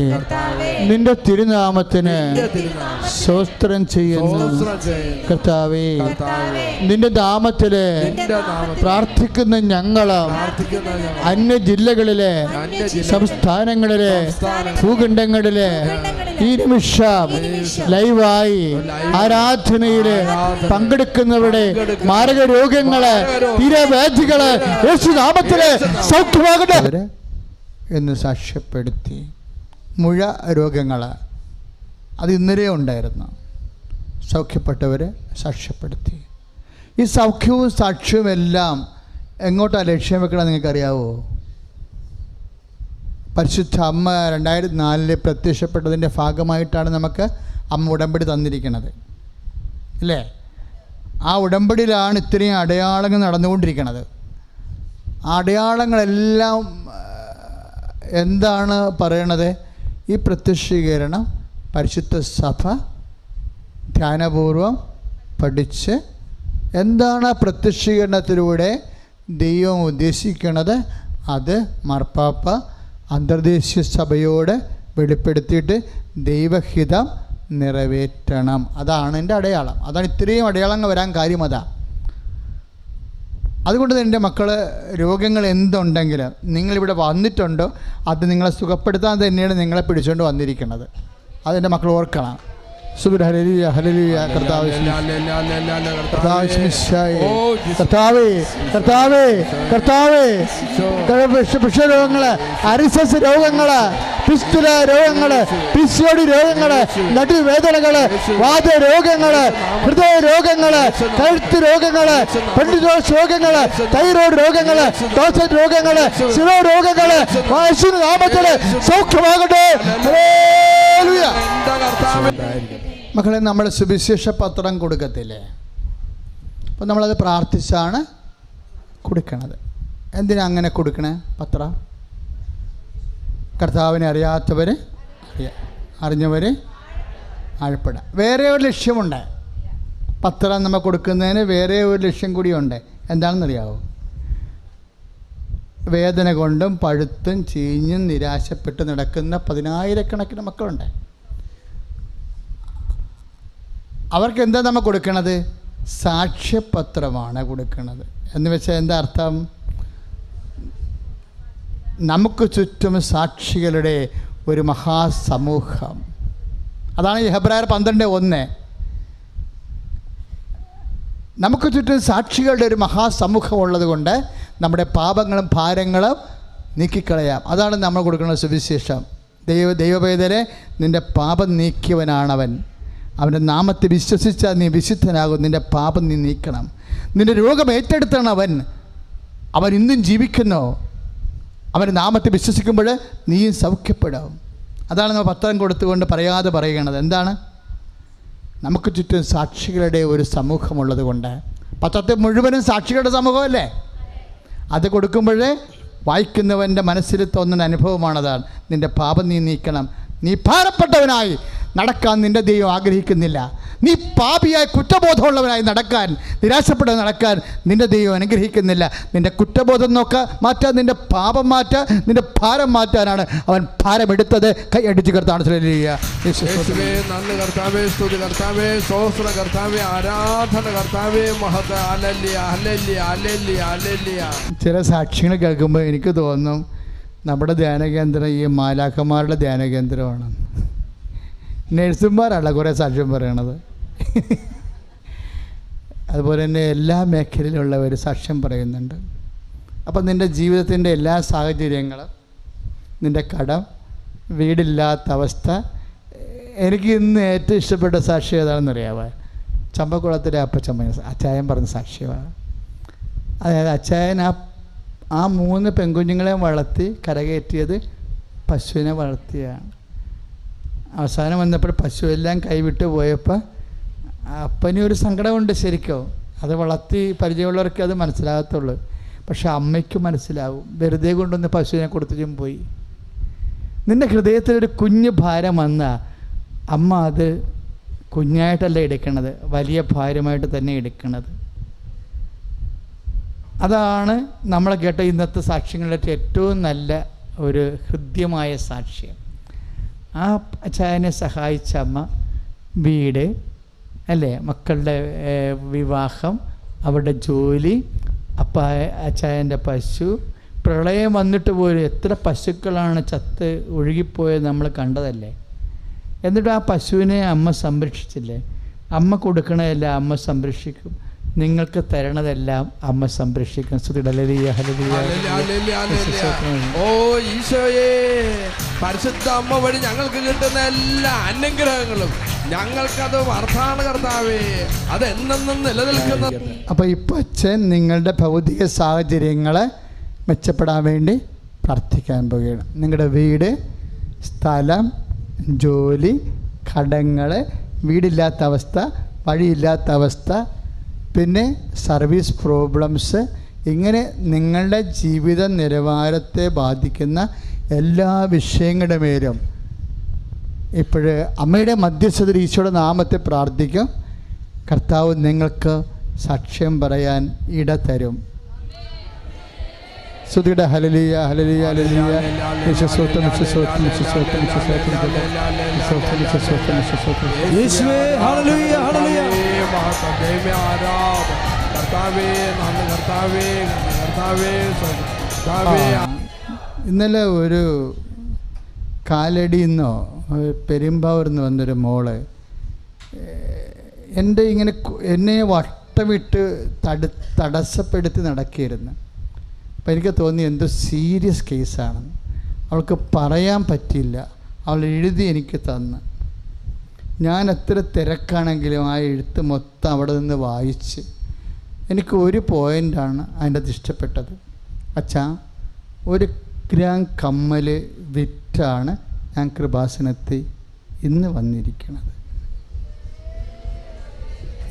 നിന്റെ തിരുനാമത്തിന് സ്തോത്രം ചെയ്യുന്നു. കർത്താവേ, നിന്റെ നാമത്തില് പ്രാർത്ഥിക്കുന്ന ഞങ്ങള് അന്യ ജില്ലകളിലെ, സംസ്ഥാനങ്ങളിലെ, ഭൂഖണ്ഡങ്ങളിലെ ഈ നിമിഷം ലൈവായി ആരാധനയില് പങ്കെടുക്കുന്നവരുടെ മാരക രോഗങ്ങള്, തീരവ്യാധികള് യേശുനാമത്തില് സൗഖ്യമാകട്ടെ എന്ന് സാക്ഷ്യപ്പെടുത്തി. മുഴ രോഗങ്ങൾ അത് ഇന്നലെ ഉണ്ടായിരുന്നു, സൗഖ്യപ്പെട്ടവരെ സാക്ഷ്യപ്പെടുത്തി. ഈ സൗഖ്യവും സാക്ഷ്യവും എല്ലാം എങ്ങോട്ടാണ് ലക്ഷ്യം വെക്കണം നിങ്ങൾക്കറിയാവോ? പരിശുദ്ധ അമ്മ 2004 പ്രത്യക്ഷപ്പെട്ടതിൻ്റെ ഭാഗമായിട്ടാണ് നമുക്ക് അമ്മ ഉടമ്പടി തന്നിരിക്കുന്നത്, അല്ലേ? ആ ഉടമ്പടിയിലാണ് ഇത്രയും അടയാളങ്ങൾ നടന്നുകൊണ്ടിരിക്കുന്നത്. ആ അടയാളങ്ങളെല്ലാം എന്താണ് പറയണത്? ഈ പ്രത്യക്ഷീകരണം പരിശുദ്ധ സഭ ധ്യാനപൂർവം പഠിച്ച് എന്താണ് ആ പ്രത്യക്ഷീകരണത്തിലൂടെ ദൈവം ഉദ്ദേശിക്കുന്നത് അത് മാർപ്പാപ്പ അന്തർദേശീയ സഭയോട് വെളിപ്പെടുത്തിയിട്ട് ദൈവഹിതം നിറവേറ്റണം. അതാണ് എൻ്റെ അടയാളം. അതാണ് ഇത്രയും അടയാളങ്ങൾ വരാൻ കാര്യം. അതുകൊണ്ട് തന്നെ എൻ്റെ മക്കൾ, രോഗങ്ങൾ എന്തുണ്ടെങ്കിലും നിങ്ങളിവിടെ വന്നിട്ടുണ്ടോ അത് നിങ്ങളെ സുഖപ്പെടുത്താൻ തന്നെയാണ് നിങ്ങളെ പിടിച്ചുകൊണ്ട് വന്നിരിക്കുന്നത്. അതെൻ്റെ മക്കൾ ഓർക്കണം. Hallelujah, hallelujah. കർത്താവേ, വിഷരോഗങ്ങള്, അരിസസ് രോഗങ്ങള്, പിസ്തുല രോഗങ്ങള്, പിസിഒഡി രോഗങ്ങള്, നടുവേദനകള്, വാതരോഗങ്ങള്, ഹൃദയ രോഗങ്ങള്, കഴുത്ത് രോഗങ്ങള്, പെണ്ണിദോഷ രോഗങ്ങള്, തൈറോയ്ഡ് രോഗങ്ങള്, ടോൺസിൽ രോഗങ്ങള്, ശിരോ രോഗങ്ങള് യേശുവിന്റെ നാമത്തില് സൗഖ്യമാകട്ടെ. ഹല്ലേലൂയ. മക്കളെ, നമ്മൾ സുവിശേഷ പത്രം കൊടുക്കത്തില്ലേ? അപ്പോൾ നമ്മളത് പ്രാർത്ഥിച്ചാണ് കൊടുക്കണത്. എന്തിനാ അങ്ങനെ കൊടുക്കണേ പത്രം? കർത്താവിനെ അറിയാത്തവർ അറിഞ്ഞവർ ആഴപ്പെടാം. വേറെ ഒരു ലക്ഷ്യമുണ്ട്. പത്രം നമ്മൾ കൊടുക്കുന്നതിന് വേറെ ഒരു ലക്ഷ്യം കൂടിയുണ്ട്. എന്താണെന്നറിയാവോ? വേദന കൊണ്ടും പഴുത്തും ചീഞ്ഞും നിരാശപ്പെട്ട് നടക്കുന്ന 10,000-കണക്കിന് മക്കളുണ്ട്. അവർക്ക് എന്താ നമ്മൾ കൊടുക്കണത്? സാക്ഷ്യപത്രമാണ് കൊടുക്കുന്നത്. എന്ന് വെച്ചാൽ എന്താ അർത്ഥം? നമുക്ക് ചുറ്റും സാക്ഷികളുടെ ഒരു മഹാസമൂഹം. അതാണ് ഈ ഹെബ്രായർ 12:1. നമുക്ക് ചുറ്റും സാക്ഷികളുടെ ഒരു മഹാസമൂഹം ഉള്ളത് കൊണ്ട് നമ്മുടെ പാപങ്ങളും ഭാരങ്ങളും നീക്കിക്കളയാം. അതാണ് നമ്മൾ കൊടുക്കുന്ന സുവിശേഷം. ദൈവപൈതലെ, നിൻ്റെ പാപം നീക്കിയവനാണവൻ. അവൻ്റെ നാമത്തെ വിശ്വസിച്ചാൽ നീ വിശുദ്ധനാകും. നിൻ്റെ പാപം നീ നീക്കണം. നിൻ്റെ രോഗം ഏറ്റെടുത്താണ് അവൻ ഇന്നും ജീവിക്കുന്നു. അവൻ്റെ നാമത്തെ വിശ്വസിക്കുമ്പോൾ നീയും സൗഖ്യപ്പെടും. അതാണ് നമ്മൾ പത്രം കൊടുത്തുകൊണ്ട് പറയാതെ പറയുന്നത്. എന്താണ്? നമുക്ക് ചുറ്റും സാക്ഷികളുടെ ഒരു സമൂഹമുള്ളത് കൊണ്ട്. പത്രത്തെ മുഴുവനും സാക്ഷികളുടെ സമൂഹമല്ലേ? അത് കൊടുക്കുമ്പോഴേ വായിക്കുന്നവൻ്റെ മനസ്സിൽ തോന്നുന്ന അനുഭവമാണതാണ്. നിൻ്റെ പാപം നീ നീക്കണം. നീ ഭാരപ്പെട്ടവനായി നടക്കാൻ നിൻ്റെ ദൈവം ആഗ്രഹിക്കുന്നില്ല. നീ പാപിയായി കുറ്റബോധമുള്ളവനായി നടക്കാൻ, നിരാശപ്പെട്ടവ നടക്കാൻ നിൻ്റെ ദൈവം അനുഗ്രഹിക്കുന്നില്ല. നിൻ്റെ കുറ്റബോധം മാറ്റാൻ, നിൻ്റെ പാപം മാറ്റാൻ, നിൻ്റെ ഭാരം മാറ്റാനാണ് അവൻ ഭാരമെടുത്തത്. കൈ അടിച്ച് കർത്താവ് നന്ദി കർത്താവേ, സ്തുതി കർത്താവേ, സ്തോത്ര കർത്താവേ, ആരാധന കർത്താവേ, മഹത്വ. Hallelujah, hallelujah, hallelujah, hallelujah. ചില സാക്ഷ്യങ്ങൾ കേൾക്കുമ്പോൾ എനിക്ക് തോന്നും നമ്മുടെ ധ്യാനകേന്ദ്രം ഈ മാലാഖമാരുടെ ധ്യാനകേന്ദ്രമാണ്. നഴ്സുമാരല്ല കുറേ സാക്ഷ്യം പറയണത്. അതുപോലെ തന്നെ എല്ലാ മേഖലയിലുള്ളവർ സാക്ഷ്യം പറയുന്നുണ്ട്. അപ്പം നിൻ്റെ ജീവിതത്തിൻ്റെ എല്ലാ സാഹചര്യങ്ങളും, നിൻ്റെ കടം, വീടില്ലാത്ത അവസ്ഥ. എനിക്ക് ഇന്ന് ഏറ്റവും ഇഷ്ടപ്പെട്ട സാക്ഷ്യം ഏതാണെന്ന് അറിയാമോ? ചമ്പക്കുളത്തിലെ അച്ചായൻ പറഞ്ഞ സാക്ഷ്യമാണ്. അതായത് അച്ചായൻ ആ 3 പെൺകുഞ്ഞുങ്ങളെ വളർത്തി കരകയറ്റിയത് പശുവിനെ വളർത്തിയാണ്. അവസാനം വന്നപ്പോൾ പശു എല്ലാം കൈവിട്ട് പോയപ്പോൾ അപ്പനും ഒരു സങ്കടമുണ്ട് ശരിക്കും. അത് വളർത്തി പരിചയമുള്ളവർക്ക് അത് മനസ്സിലാകത്തുള്ളൂ. പക്ഷെ അമ്മയ്ക്ക് മനസ്സിലാവും. വെറുതെ കൊണ്ടൊന്ന് പശുവിനെ കൊടുത്തിട്ടും പോയി. നിൻ്റെ ഹൃദയത്തിലൊരു കുഞ്ഞ് ഭാരം വന്നാൽ അമ്മ അത് കുഞ്ഞായിട്ടല്ല എടുക്കണത്, വലിയ ഭാരമായിട്ട് തന്നെ എടുക്കണത്. അതാണ് നമ്മൾ കേട്ട ഇന്നത്തെ സാക്ഷ്യങ്ങളിലെ ഏറ്റവും നല്ല ഒരു ഹൃദ്യമായ സാക്ഷ്യം. ആ അച്ചായനെ സഹായിച്ച അമ്മ, വീട് അല്ലേ, മക്കളുടെ വിവാഹം, അവരുടെ ജോലി, അച്ചായൻ്റെ പശു, പ്രളയം വന്നിട്ട് പോലും എത്ര പശുക്കളാണ് ചത്ത് ഒഴുകിപ്പോയത് നമ്മൾ കണ്ടതല്ലേ. എന്നിട്ട് ആ പശുവിനെ അമ്മ സംരക്ഷിച്ചില്ലേ? അമ്മ കൊടുക്കണതെല്ലാം അമ്മ സംരക്ഷിക്കും. നിങ്ങൾക്ക് തരണതെല്ലാം അമ്മ സംരക്ഷിക്കും. ഓ ഈശോയെ, പരിശുദ്ധ അമ്മ വഴി ഞങ്ങൾക്ക് കിട്ടുന്ന എല്ലാ അനുഗ്രഹങ്ങളും ഞങ്ങൾക്കത് വർദ്ധാണ് കർത്താവേ, അത് എന്നെന്നും നിലനിൽക്കുന്നത്. അപ്പോൾ ഇപ്പോൾ അച്ഛൻ നിങ്ങളുടെ ഭൗതിക സാഹചര്യങ്ങളെ മെച്ചപ്പെടാൻ വേണ്ടി പ്രാർത്ഥിക്കാൻ പോവുകയാണ്. നിങ്ങളുടെ വീട്, സ്ഥലം, ജോലി, കടങ്ങൾ, വീടില്ലാത്ത അവസ്ഥ, വഴിയില്ലാത്ത അവസ്ഥ, പിന്നെ സർവീസ് പ്രോബ്ലംസ്, ഇങ്ങനെ നിങ്ങളുടെ ജീവിത നിലവാരത്തെ ബാധിക്കുന്ന എല്ലാ വിഷയങ്ങളുടെ മേലും ഇപ്പോഴ് അമ്മയുടെ മധ്യസ്ഥതയിൽ ഈശോയുടെ നാമത്തെ പ്രാർത്ഥിക്കും. കർത്താവ് നിങ്ങൾക്ക് സാക്ഷ്യം പറയാൻ ഇട തരും. സ്തുതിയുടെ ഹല്ലേലൂയ, ഹല്ലേലൂയ, ഹല്ലേലൂയ. യേശുസ്തോത്രം, യേശുസ്തോത്രം, യേശുസ്തോത്രം, യേശുസ്തോത്രം, യേശുസ്തോത്രം, യേശുസ്തോത്രം, യേശുസ്തോത്രം. യേശുവേ ഹല്ലേലൂയ, ഹല്ലേലൂയ. ഇന്നലെ ഒരു കാലടിന്നോ പെരുമ്പാവൂർന്ന് വന്നൊരു മോള് എന്നെ വട്ടമിട്ട് തടസ്സപ്പെടുത്തി നടക്കിയിരുന്നു. അപ്പം എനിക്ക് തോന്നി എന്തോ സീരിയസ് കേസാണെന്ന്. അവൾക്ക് പറയാൻ പറ്റില്ല. അവൾ എഴുതി എനിക്ക് തന്ന്. ഞാൻ എത്ര തിരക്കാണെങ്കിലും ആ എഴുത്ത് മൊത്തം അവിടെ നിന്ന് വായിച്ച് എനിക്ക് ഒരു പോയിൻ്റാണ് അതിൻ്റെ അത് ഇഷ്ടപ്പെട്ടത്. അച്ഛാ, 1 ഗ്രാം കമ്മൽ വിറ്റാണ് ഞാൻ കൃപാസനത്തിൽ ഇന്ന് വന്നിരിക്കുന്നത്.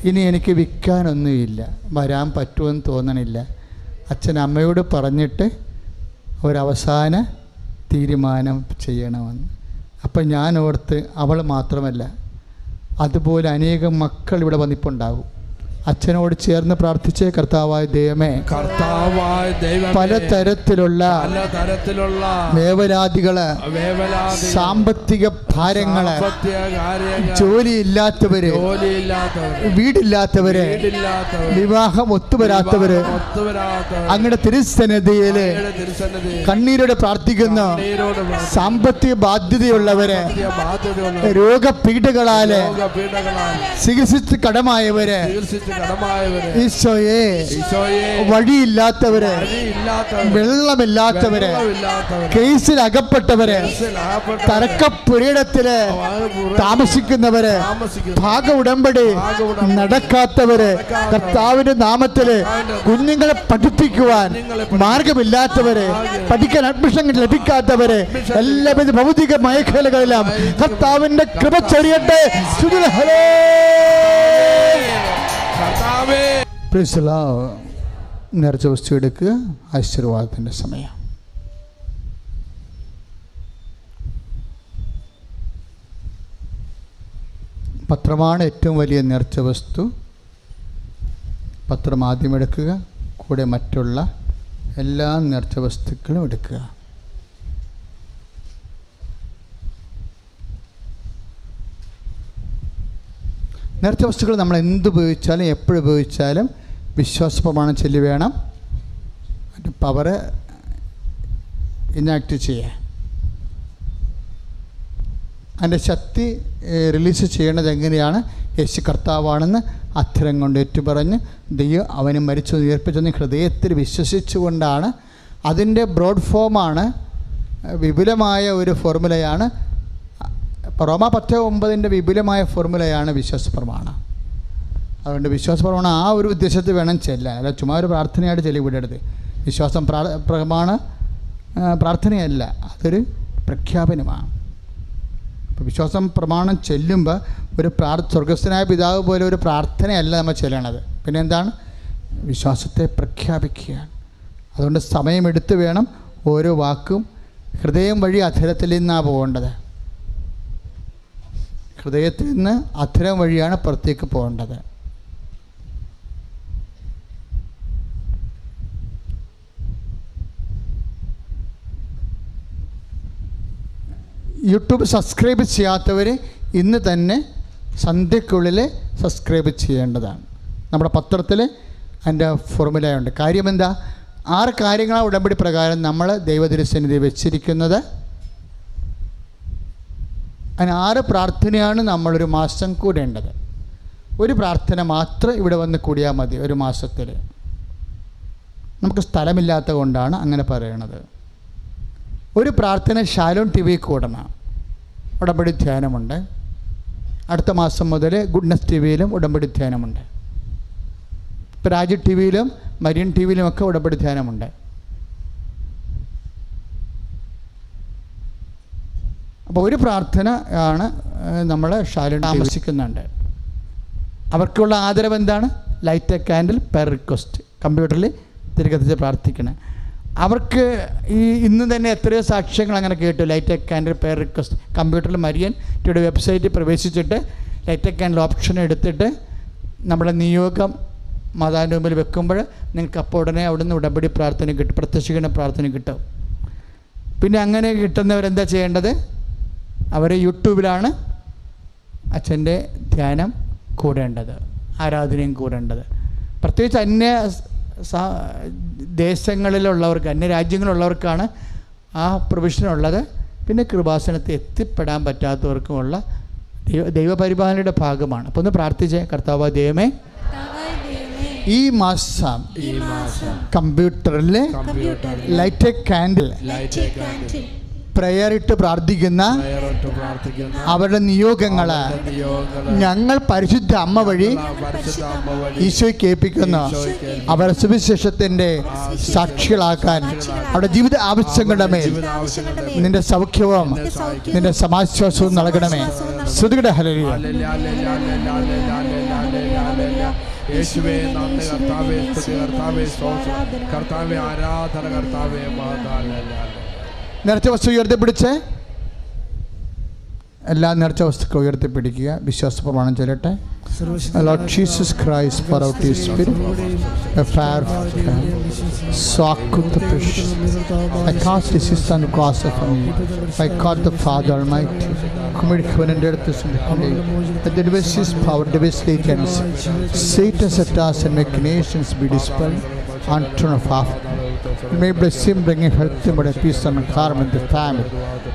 ഇനി എനിക്ക് വിൽക്കാനൊന്നുമില്ല, വരാൻ പറ്റുമെന്ന് തോന്നണില്ല. അച്ഛൻ അമ്മയോട് പറഞ്ഞിട്ട് ഒരവസാന തീരുമാനം ചെയ്യണമെന്ന്. അപ്പം ഞാൻ ഓർത്ത് അവൾ മാത്രമല്ല, അതുപോലെ അനേകം മക്കൾ ഇവിടെ വന്നിപ്പുണ്ടാകും. അച്ഛനോട് ചേർന്ന് പ്രാർത്ഥിച്ചേ. കർത്താവായ ദൈവമേ, കർത്താവായ ദൈവമേ, പലതരത്തിലുള്ള വേവലാതികള്, സാമ്പത്തിക ഭാരങ്ങള്, ജോലിയില്ലാത്തവര്, വീടില്ലാത്തവര്, വിവാഹം ഒത്തുവരാത്തവര്, അങ്ങയുടെ തിരുസന്നിധിയില് കണ്ണീരോടെ പ്രാർത്ഥിക്കുന്നു. സാമ്പത്തിക ബാധ്യതയുള്ളവര്, രോഗപീഠകളാല് ചികിത്സിച്ച് കടമായവര്, ഈശോയെ, വഴിയില്ലാത്തവര്, വെള്ളമില്ലാത്തവര്, കേസിൽ അകപ്പെട്ടവര്, തർക്കപുരയിടത്തില് താമസിക്കുന്നവര്, ഭാഗ ഉടമ്പടി നടക്കാത്തവര്, കർത്താവിന്റെ നാമത്തില് കുഞ്ഞുങ്ങളെ പഠിപ്പിക്കുവാൻ മാർഗമില്ലാത്തവര്, പഠിക്കാൻ അഡ്മിഷൻ ലഭിക്കാത്തവര്, എല്ലാവിധ ഭൗതിക മേഖലകളിലും കർത്താവിന്റെ കൃപ ചൊരിയട്ടെ. നേർച്ച വസ്തു എടുക്കുക. ആശീർവാദത്തിൻ്റെ സമയം. പത്രമാണ് ഏറ്റവും വലിയ നേർച്ച വസ്തു. പത്രം ആദ്യം എടുക്കുക, കൂടെ മറ്റുള്ള എല്ലാ നേർച്ച വസ്തുക്കളും എടുക്കുക. നേർച്ച വസ്തുക്കൾ നമ്മൾ എന്തുപയോഗിച്ചാലും എപ്പോഴുപയോഗിച്ചാലും വിശ്വാസ പ്രമാണം ചൊല്ലി വേണം അതിൻ്റെ പവറ് ഇനാക്ട് ചെയ്യാൻ. അതിൻ്റെ ശക്തി റിലീസ് ചെയ്യേണ്ടത് എങ്ങനെയാണ്? യേശു കർത്താവാണെന്ന് അധരം കൊണ്ട് ഏറ്റുപറഞ്ഞ് ദൈവം അവന് മരിച്ചു ഉയർപ്പിച്ചെന്ന് ഹൃദയത്തിൽ വിശ്വസിച്ചുകൊണ്ടാണ്. അതിൻ്റെ ബ്രോഡ് ഫോമാണ്, വിപുലമായ ഒരു ഫോർമുലയാണ്. റോമ 10:9 വിപുലമായ ഫോർമുലയാണ് വിശ്വാസ പ്രമാണം. അതുകൊണ്ട് വിശ്വാസ പ്രമാണം ആ ഒരു ഉദ്ദേശത്തിൽ വേണം ചെല്ലാൻ, അല്ല ചുമ്മാ ഒരു പ്രാർത്ഥനയായിട്ട് ചെല്ലിവിടരുത്. വിശ്വാസം പ്രാർത്ഥനയല്ല, അതൊരു പ്രഖ്യാപനമാണ്. അപ്പോൾ വിശ്വാസം പ്രമാണം ചെല്ലുമ്പോൾ ഒരു സ്വർഗസ്ഥനായ പിതാവ് പോലെ ഒരു പ്രാർത്ഥനയല്ല നമ്മൾ ചെല്ലണത്. പിന്നെ എന്താണ്? വിശ്വാസത്തെ പ്രഖ്യാപിക്കുകയാണ്. അതുകൊണ്ട് സമയമെടുത്ത് വേണം ഓരോ വാക്കും. ഹൃദയം വഴി അധരത്തിൽ നിന്നാണ് പോകേണ്ടത്. ഹൃദയത്തിൽ നിന്ന് അധരം വഴിയാണ് പുറത്തേക്ക് പോകേണ്ടത്. യൂട്യൂബ് സബ്സ്ക്രൈബ് ചെയ്യാത്തവർ ഇന്ന് തന്നെ സന്ധ്യക്കുള്ളിൽ സബ്സ്ക്രൈബ് ചെയ്യേണ്ടതാണ്. നമ്മുടെ പത്രത്തിൽ അതിൻ്റെ ഫോർമുലയുണ്ട്. കാര്യം എന്താ? 6 കാര്യങ്ങളാണ് ഉടമ്പടി പ്രകാരം നമ്മൾ ദൈവതിരുസന്നിധി വെച്ചിരിക്കുന്നത്. അതിന് 6 പ്രാർത്ഥനയാണ് നമ്മളൊരു മാസം കൂടേണ്ടത്. ഒരു പ്രാർത്ഥന മാത്രം ഇവിടെ വന്ന് കൂടിയാൽ മതി ഒരു മാസത്തിൽ. നമുക്ക് സ്ഥലമില്ലാത്തത് കൊണ്ടാണ് അങ്ങനെ പറയണത്. ഒരു പ്രാർത്ഥന ഷാലോൺ TV കൂടണം. ഉടമ്പടി ധ്യാനമുണ്ട്. അടുത്ത മാസം മുതൽ ഗുഡ്നസ് TVയിലും ഉടമ്പടി ധ്യാനമുണ്ട്. ഇപ്പോൾ രാജ് TVയിലും മരിയൻ TVയിലുമൊക്കെ ഉടമ്പടി ധ്യാനമുണ്ട്. അപ്പോൾ ഒരു പ്രാർത്ഥന ആണ് നമ്മൾ ഷാലോൺ താമസിക്കുന്നുണ്ട്. അവർക്കുള്ള ആദരവ് എന്താണ്? Light A candle per request. കമ്പ്യൂട്ടറിൽ തിരികത്തിച്ച് പ്രാർത്ഥിക്കണം. അവർക്ക് ഇന്ന് തന്നെ എത്രയോ സാക്ഷ്യങ്ങൾ അങ്ങനെ കേട്ടു. Light A candle per request. കമ്പ്യൂട്ടറിൽ മരിയൻ ടിയുടെ വെബ്സൈറ്റിൽ പ്രവേശിച്ചിട്ട് ലൈറ്റ് എ കാൻഡിൽ ഓപ്ഷൻ എടുത്തിട്ട് നമ്മുടെ നിയോഗം മാതാവിൻ്റെ മുമ്പിൽ വെക്കുമ്പോൾ നിങ്ങൾക്ക് അപ്പോൾ ഉടനെ അവിടുന്ന് ഉടമ്പടി പ്രാർത്ഥന കിട്ടും, പ്രത്യക്ഷീകരണ പ്രാർത്ഥന കിട്ടും. പിന്നെ അങ്ങനെ കിട്ടുന്നവരെന്താ ചെയ്യേണ്ടത്? അവർ യൂട്യൂബിലാണ് അച്ഛൻ്റെ ധ്യാനം കൂടേണ്ടത്, ആരാധനയും കൂടേണ്ടത്. പ്രത്യേകിച്ച് അന്യ ദേശങ്ങളിലുള്ളവർക്ക്, അന്യ രാജ്യങ്ങളിലുള്ളവർക്കാണ് ആ പ്രൊവിഷനുള്ളത്. പിന്നെ കൃപാസനത്തിൽ എത്തിപ്പെടാൻ പറ്റാത്തവർക്കുമുള്ള ദൈവപരിപാലനയുടെ ഭാഗമാണ്. അപ്പോൾ ഒന്ന് പ്രാർത്ഥിച്ചേ. കർത്താവായ ദൈവമേ, ഈ മാസം കമ്പ്യൂട്ടറിൽ ലൈറ്റ് എ കാൻഡിൽ പ്രയറിട്ട് പ്രാർത്ഥിക്കുന്ന അവരുടെ നിയോഗങ്ങള് ഞങ്ങൾ പരിശുദ്ധ അമ്മ വഴി ഈശോയെ കേൾപ്പിക്കുന്നു. അവരുടെ സുവിശേഷത്തിൻ്റെ സാക്ഷികളാക്കാൻ അവരുടെ ജീവിത ആവശ്യങ്ങളുടെ മേൽ നിന്റെ സൗഖ്യവും നിന്റെ സമാശ്വാസവും നൽകണമേ. ശ്രുതിയുടെ ഹല്ലേലൂയ. യേശുവേ നന്ദി കർത്താവേ, സ്തുതി കർത്താവേ, സ്തോത്രം കർത്താവേ, ആരാധന കർത്താവേ, മഹത്വം. നേരത്തെ വസ്തു ഉയർത്തി പിടിച്ച് എല്ലാ നേർച്ച വസ്തുക്കൾ ഉയർത്തിപ്പിടിക്കുക. വിശ്വാസ പ്രമാണം ചൊല്ലട്ടെ. Lord Jesus Christ, pour out His Spirit, a fire I cast this on the cross of me. I caught the Father Almighty, commit heaven and earth to me. That the devices power, devices can Satan set us and make nations be dispelled unto of half. May bless him, bringing health and peace and harm in the family.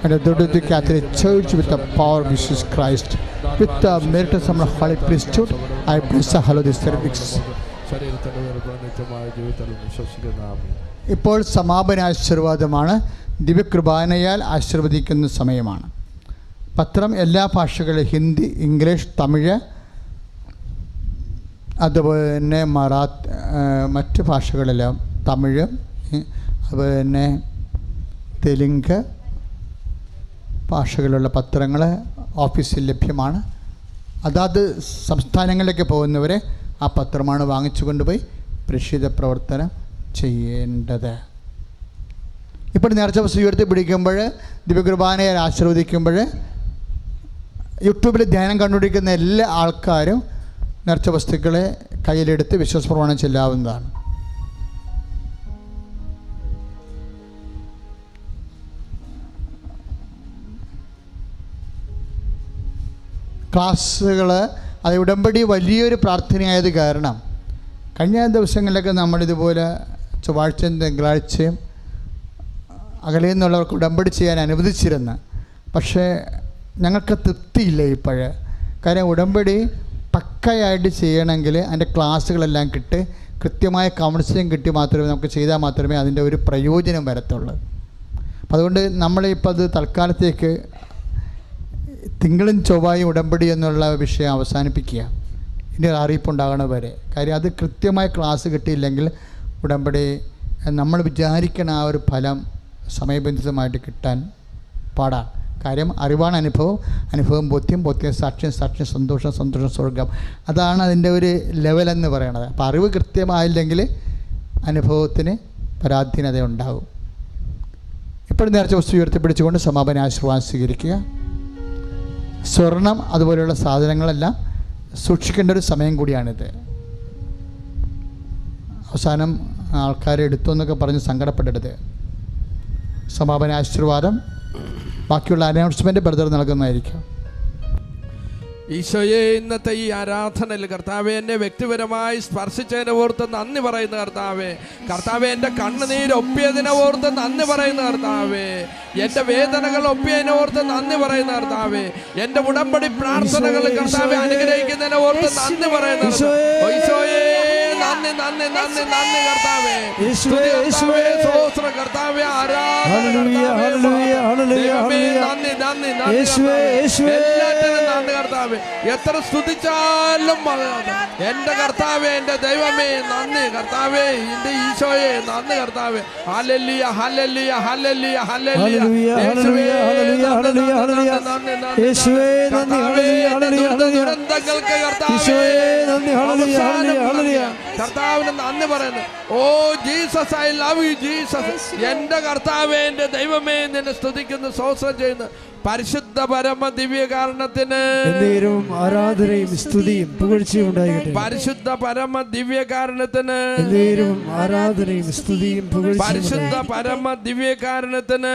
And the Catholic Church with the power of Jesus Christ. With the merit of the Holy Priesthood, I bless the Holy Service. ഇപ്പോൾ സമാപന ആശീർവാദമാണ്. ദിവ്യകൃപാനയാൽ ആശീർവദിക്കുന്ന സമയമാണ്. പത്രം എല്ലാ ഭാഷകളിലും, Hindi, English, Tamil, അതുപോലെ തന്നെ മറ്റ് ഭാഷകളിലും, തമിഴ്, അതുപോലെ തന്നെ തെലുങ്ക് ഭാഷകളിലുള്ള പത്രങ്ങൾ ഓഫീസിൽ ലഭ്യമാണ്. അതാത് സംസ്ഥാനങ്ങളിലേക്ക് പോകുന്നവരെ ആ പത്രമാണ് വാങ്ങിച്ചു കൊണ്ടുപോയി പ്രേക്ഷിത പ്രവർത്തനം ചെയ്യേണ്ടത്. ഇപ്പോൾ നേർച്ച വസ്തു ഉയർത്തി പിടിക്കുമ്പോൾ, ദിവ്യകുർബാനയെ ആശീർവദിക്കുമ്പോൾ, യൂട്യൂബിൽ ധ്യാനം കണ്ടുപിടിക്കുന്ന എല്ലാ ആൾക്കാരും നേർച്ച വസ്തുക്കളെ കയ്യിലെടുത്ത് വിശ്വാസ പ്രമാണം ചെല്ലാവുന്നതാണ്. ക്ലാസ്സുകൾ അത് ഉടമ്പടി വലിയൊരു പ്രാർത്ഥനയായത് കാരണം കഴിഞ്ഞ ദിവസങ്ങളിലൊക്കെ നമ്മളിതുപോലെ ചൊവ്വാഴ്ചയും തിങ്കളാഴ്ചയും അകലെ നിന്നുള്ളവർക്ക് ഉടമ്പടി ചെയ്യാൻ അനുവദിച്ചിരുന്നു. പക്ഷേ ഞങ്ങൾക്ക് തൃപ്തിയില്ല ഇപ്പോഴ്. കാര്യം ഉടമ്പടി പക്കയായിട്ട് ചെയ്യണമെങ്കിൽ അതിൻ്റെ ക്ലാസ്സുകളെല്ലാം കിട്ടി കൃത്യമായ കൗൺസിലിംഗ് കിട്ടി മാത്രമേ നമുക്ക് ചെയ്താൽ മാത്രമേ അതിൻ്റെ ഒരു പ്രയോജനം വരത്തുള്ളൂ. അപ്പം അതുകൊണ്ട് നമ്മളിപ്പോൾ അത് തൽക്കാലത്തേക്ക് തിങ്കളും ചൊവ്വായും ഉടമ്പടി എന്നുള്ള വിഷയം അവസാനിപ്പിക്കുക. ഇനി അറിയിപ്പുണ്ടാകണ വരെ. കാര്യം അത് കൃത്യമായ ക്ലാസ് കിട്ടിയില്ലെങ്കിൽ ഉടമ്പടി നമ്മൾ വിചാരിക്കണ ആ ഒരു ഫലം സമയബന്ധിതമായിട്ട് കിട്ടാൻ പാടാണ്. കാര്യം അറിവാണ് അനുഭവം, അനുഭവം ബോധ്യം, സാക്ഷ്യം, സന്തോഷം, സ്വർഗം. അതാണ് അതിൻ്റെ ഒരു ലെവലെന്ന് പറയണത്. അപ്പോൾ അറിവ് കൃത്യമായില്ലെങ്കിൽ അനുഭവത്തിന് പരാധീനത ഉണ്ടാകും. ഇപ്പോഴും നേർച്ച വസ്തു ഉയർത്തിപ്പിടിച്ചുകൊണ്ട് സമാപന ആശീർവാദം സ്വീകരിക്കുക. സ്വർണം അതുപോലെയുള്ള സാധനങ്ങളെല്ലാം സൂക്ഷിക്കേണ്ട ഒരു സമയം കൂടിയാണിത്. അവസാനം ആൾക്കാരെ എടുത്തു എന്നൊക്കെ പറഞ്ഞ് സങ്കടപ്പെടരുത്. സമാപന ആശീർവാദം ബാക്കിയുള്ള അനൗൺസ്മെൻറ്റ് ബ്രദർ നൽകുന്നതായിരിക്കും. ഈശോയെ, ഇന്നത്തെ ഈ ആരാധനയിൽ കർത്താവെ എന്നെ വ്യക്തിപരമായി സ്പർശിച്ചതിനെ ഓർത്ത് നന്ദി പറയുന്ന കർത്താവെ, കർത്താവെ എൻ്റെ കണ്ണുനീര് ഒപ്പിയതിനെ ഓർത്ത് നന്ദി പറയുന്ന കർത്താവെ, എൻ്റെ വേദനകൾ ഒപ്പിയതിനെ ഓർത്ത് നന്ദി പറയുന്ന കർത്താവെ, എൻ്റെ ഉടമ്പടി പ്രാർത്ഥനകൾ കർത്താവെ അനുഗ്രഹിക്കുന്നതിനെ ഓർത്ത് നന്ദി പറയുന്ന ഈശോയെ, നന്ദി നന്ദി നന്ദി നന്ദി കർത്താവെ, സ്തോത്രം കർത്താവെ, ആരാധന നന്ദി നന്ദി നന്ദി എല്ലാറ്റിനും നന്ദി കർത്താവെ. എത്ര സ്തുതിച്ചാലും എൻ്റെ കർത്താവേ, എൻ്റെ ദൈവമേ നന്ദി കർത്താവേ, എൻ്റെ ഈശോയെ നന്ദി കർത്താവേ. ഹല്ലേലൂയ ഹല്ലേലൂയ ഹല്ലേലൂയ ഹല്ലേലൂയ ദുരന്തങ്ങൾക്ക് കർത്താവിന് നന്ദി പറയുന്നു. Oh Jesus, I love you Jesus. എൻ്റെ കർത്താവേ, എൻ്റെ ദൈവമേ നിന്നെ സ്തുതിക്കുന്നു, സ്തോത്രം ചെയ്യുന്നു. പരിശുദ്ധ പരമ ദിവ്യകാരണത്തിന് ആരാധനയും സ്തുതിയും പുകഴ്ചയും ഉണ്ടാകട്ടെ. പരിശുദ്ധ പരമ ദിവ്യകാരണത്തിന് ആരാധനയും സ്തുതിയും പുകഴ്ചയും. പരിശുദ്ധ പരമ ദിവ്യകാരണത്തിന്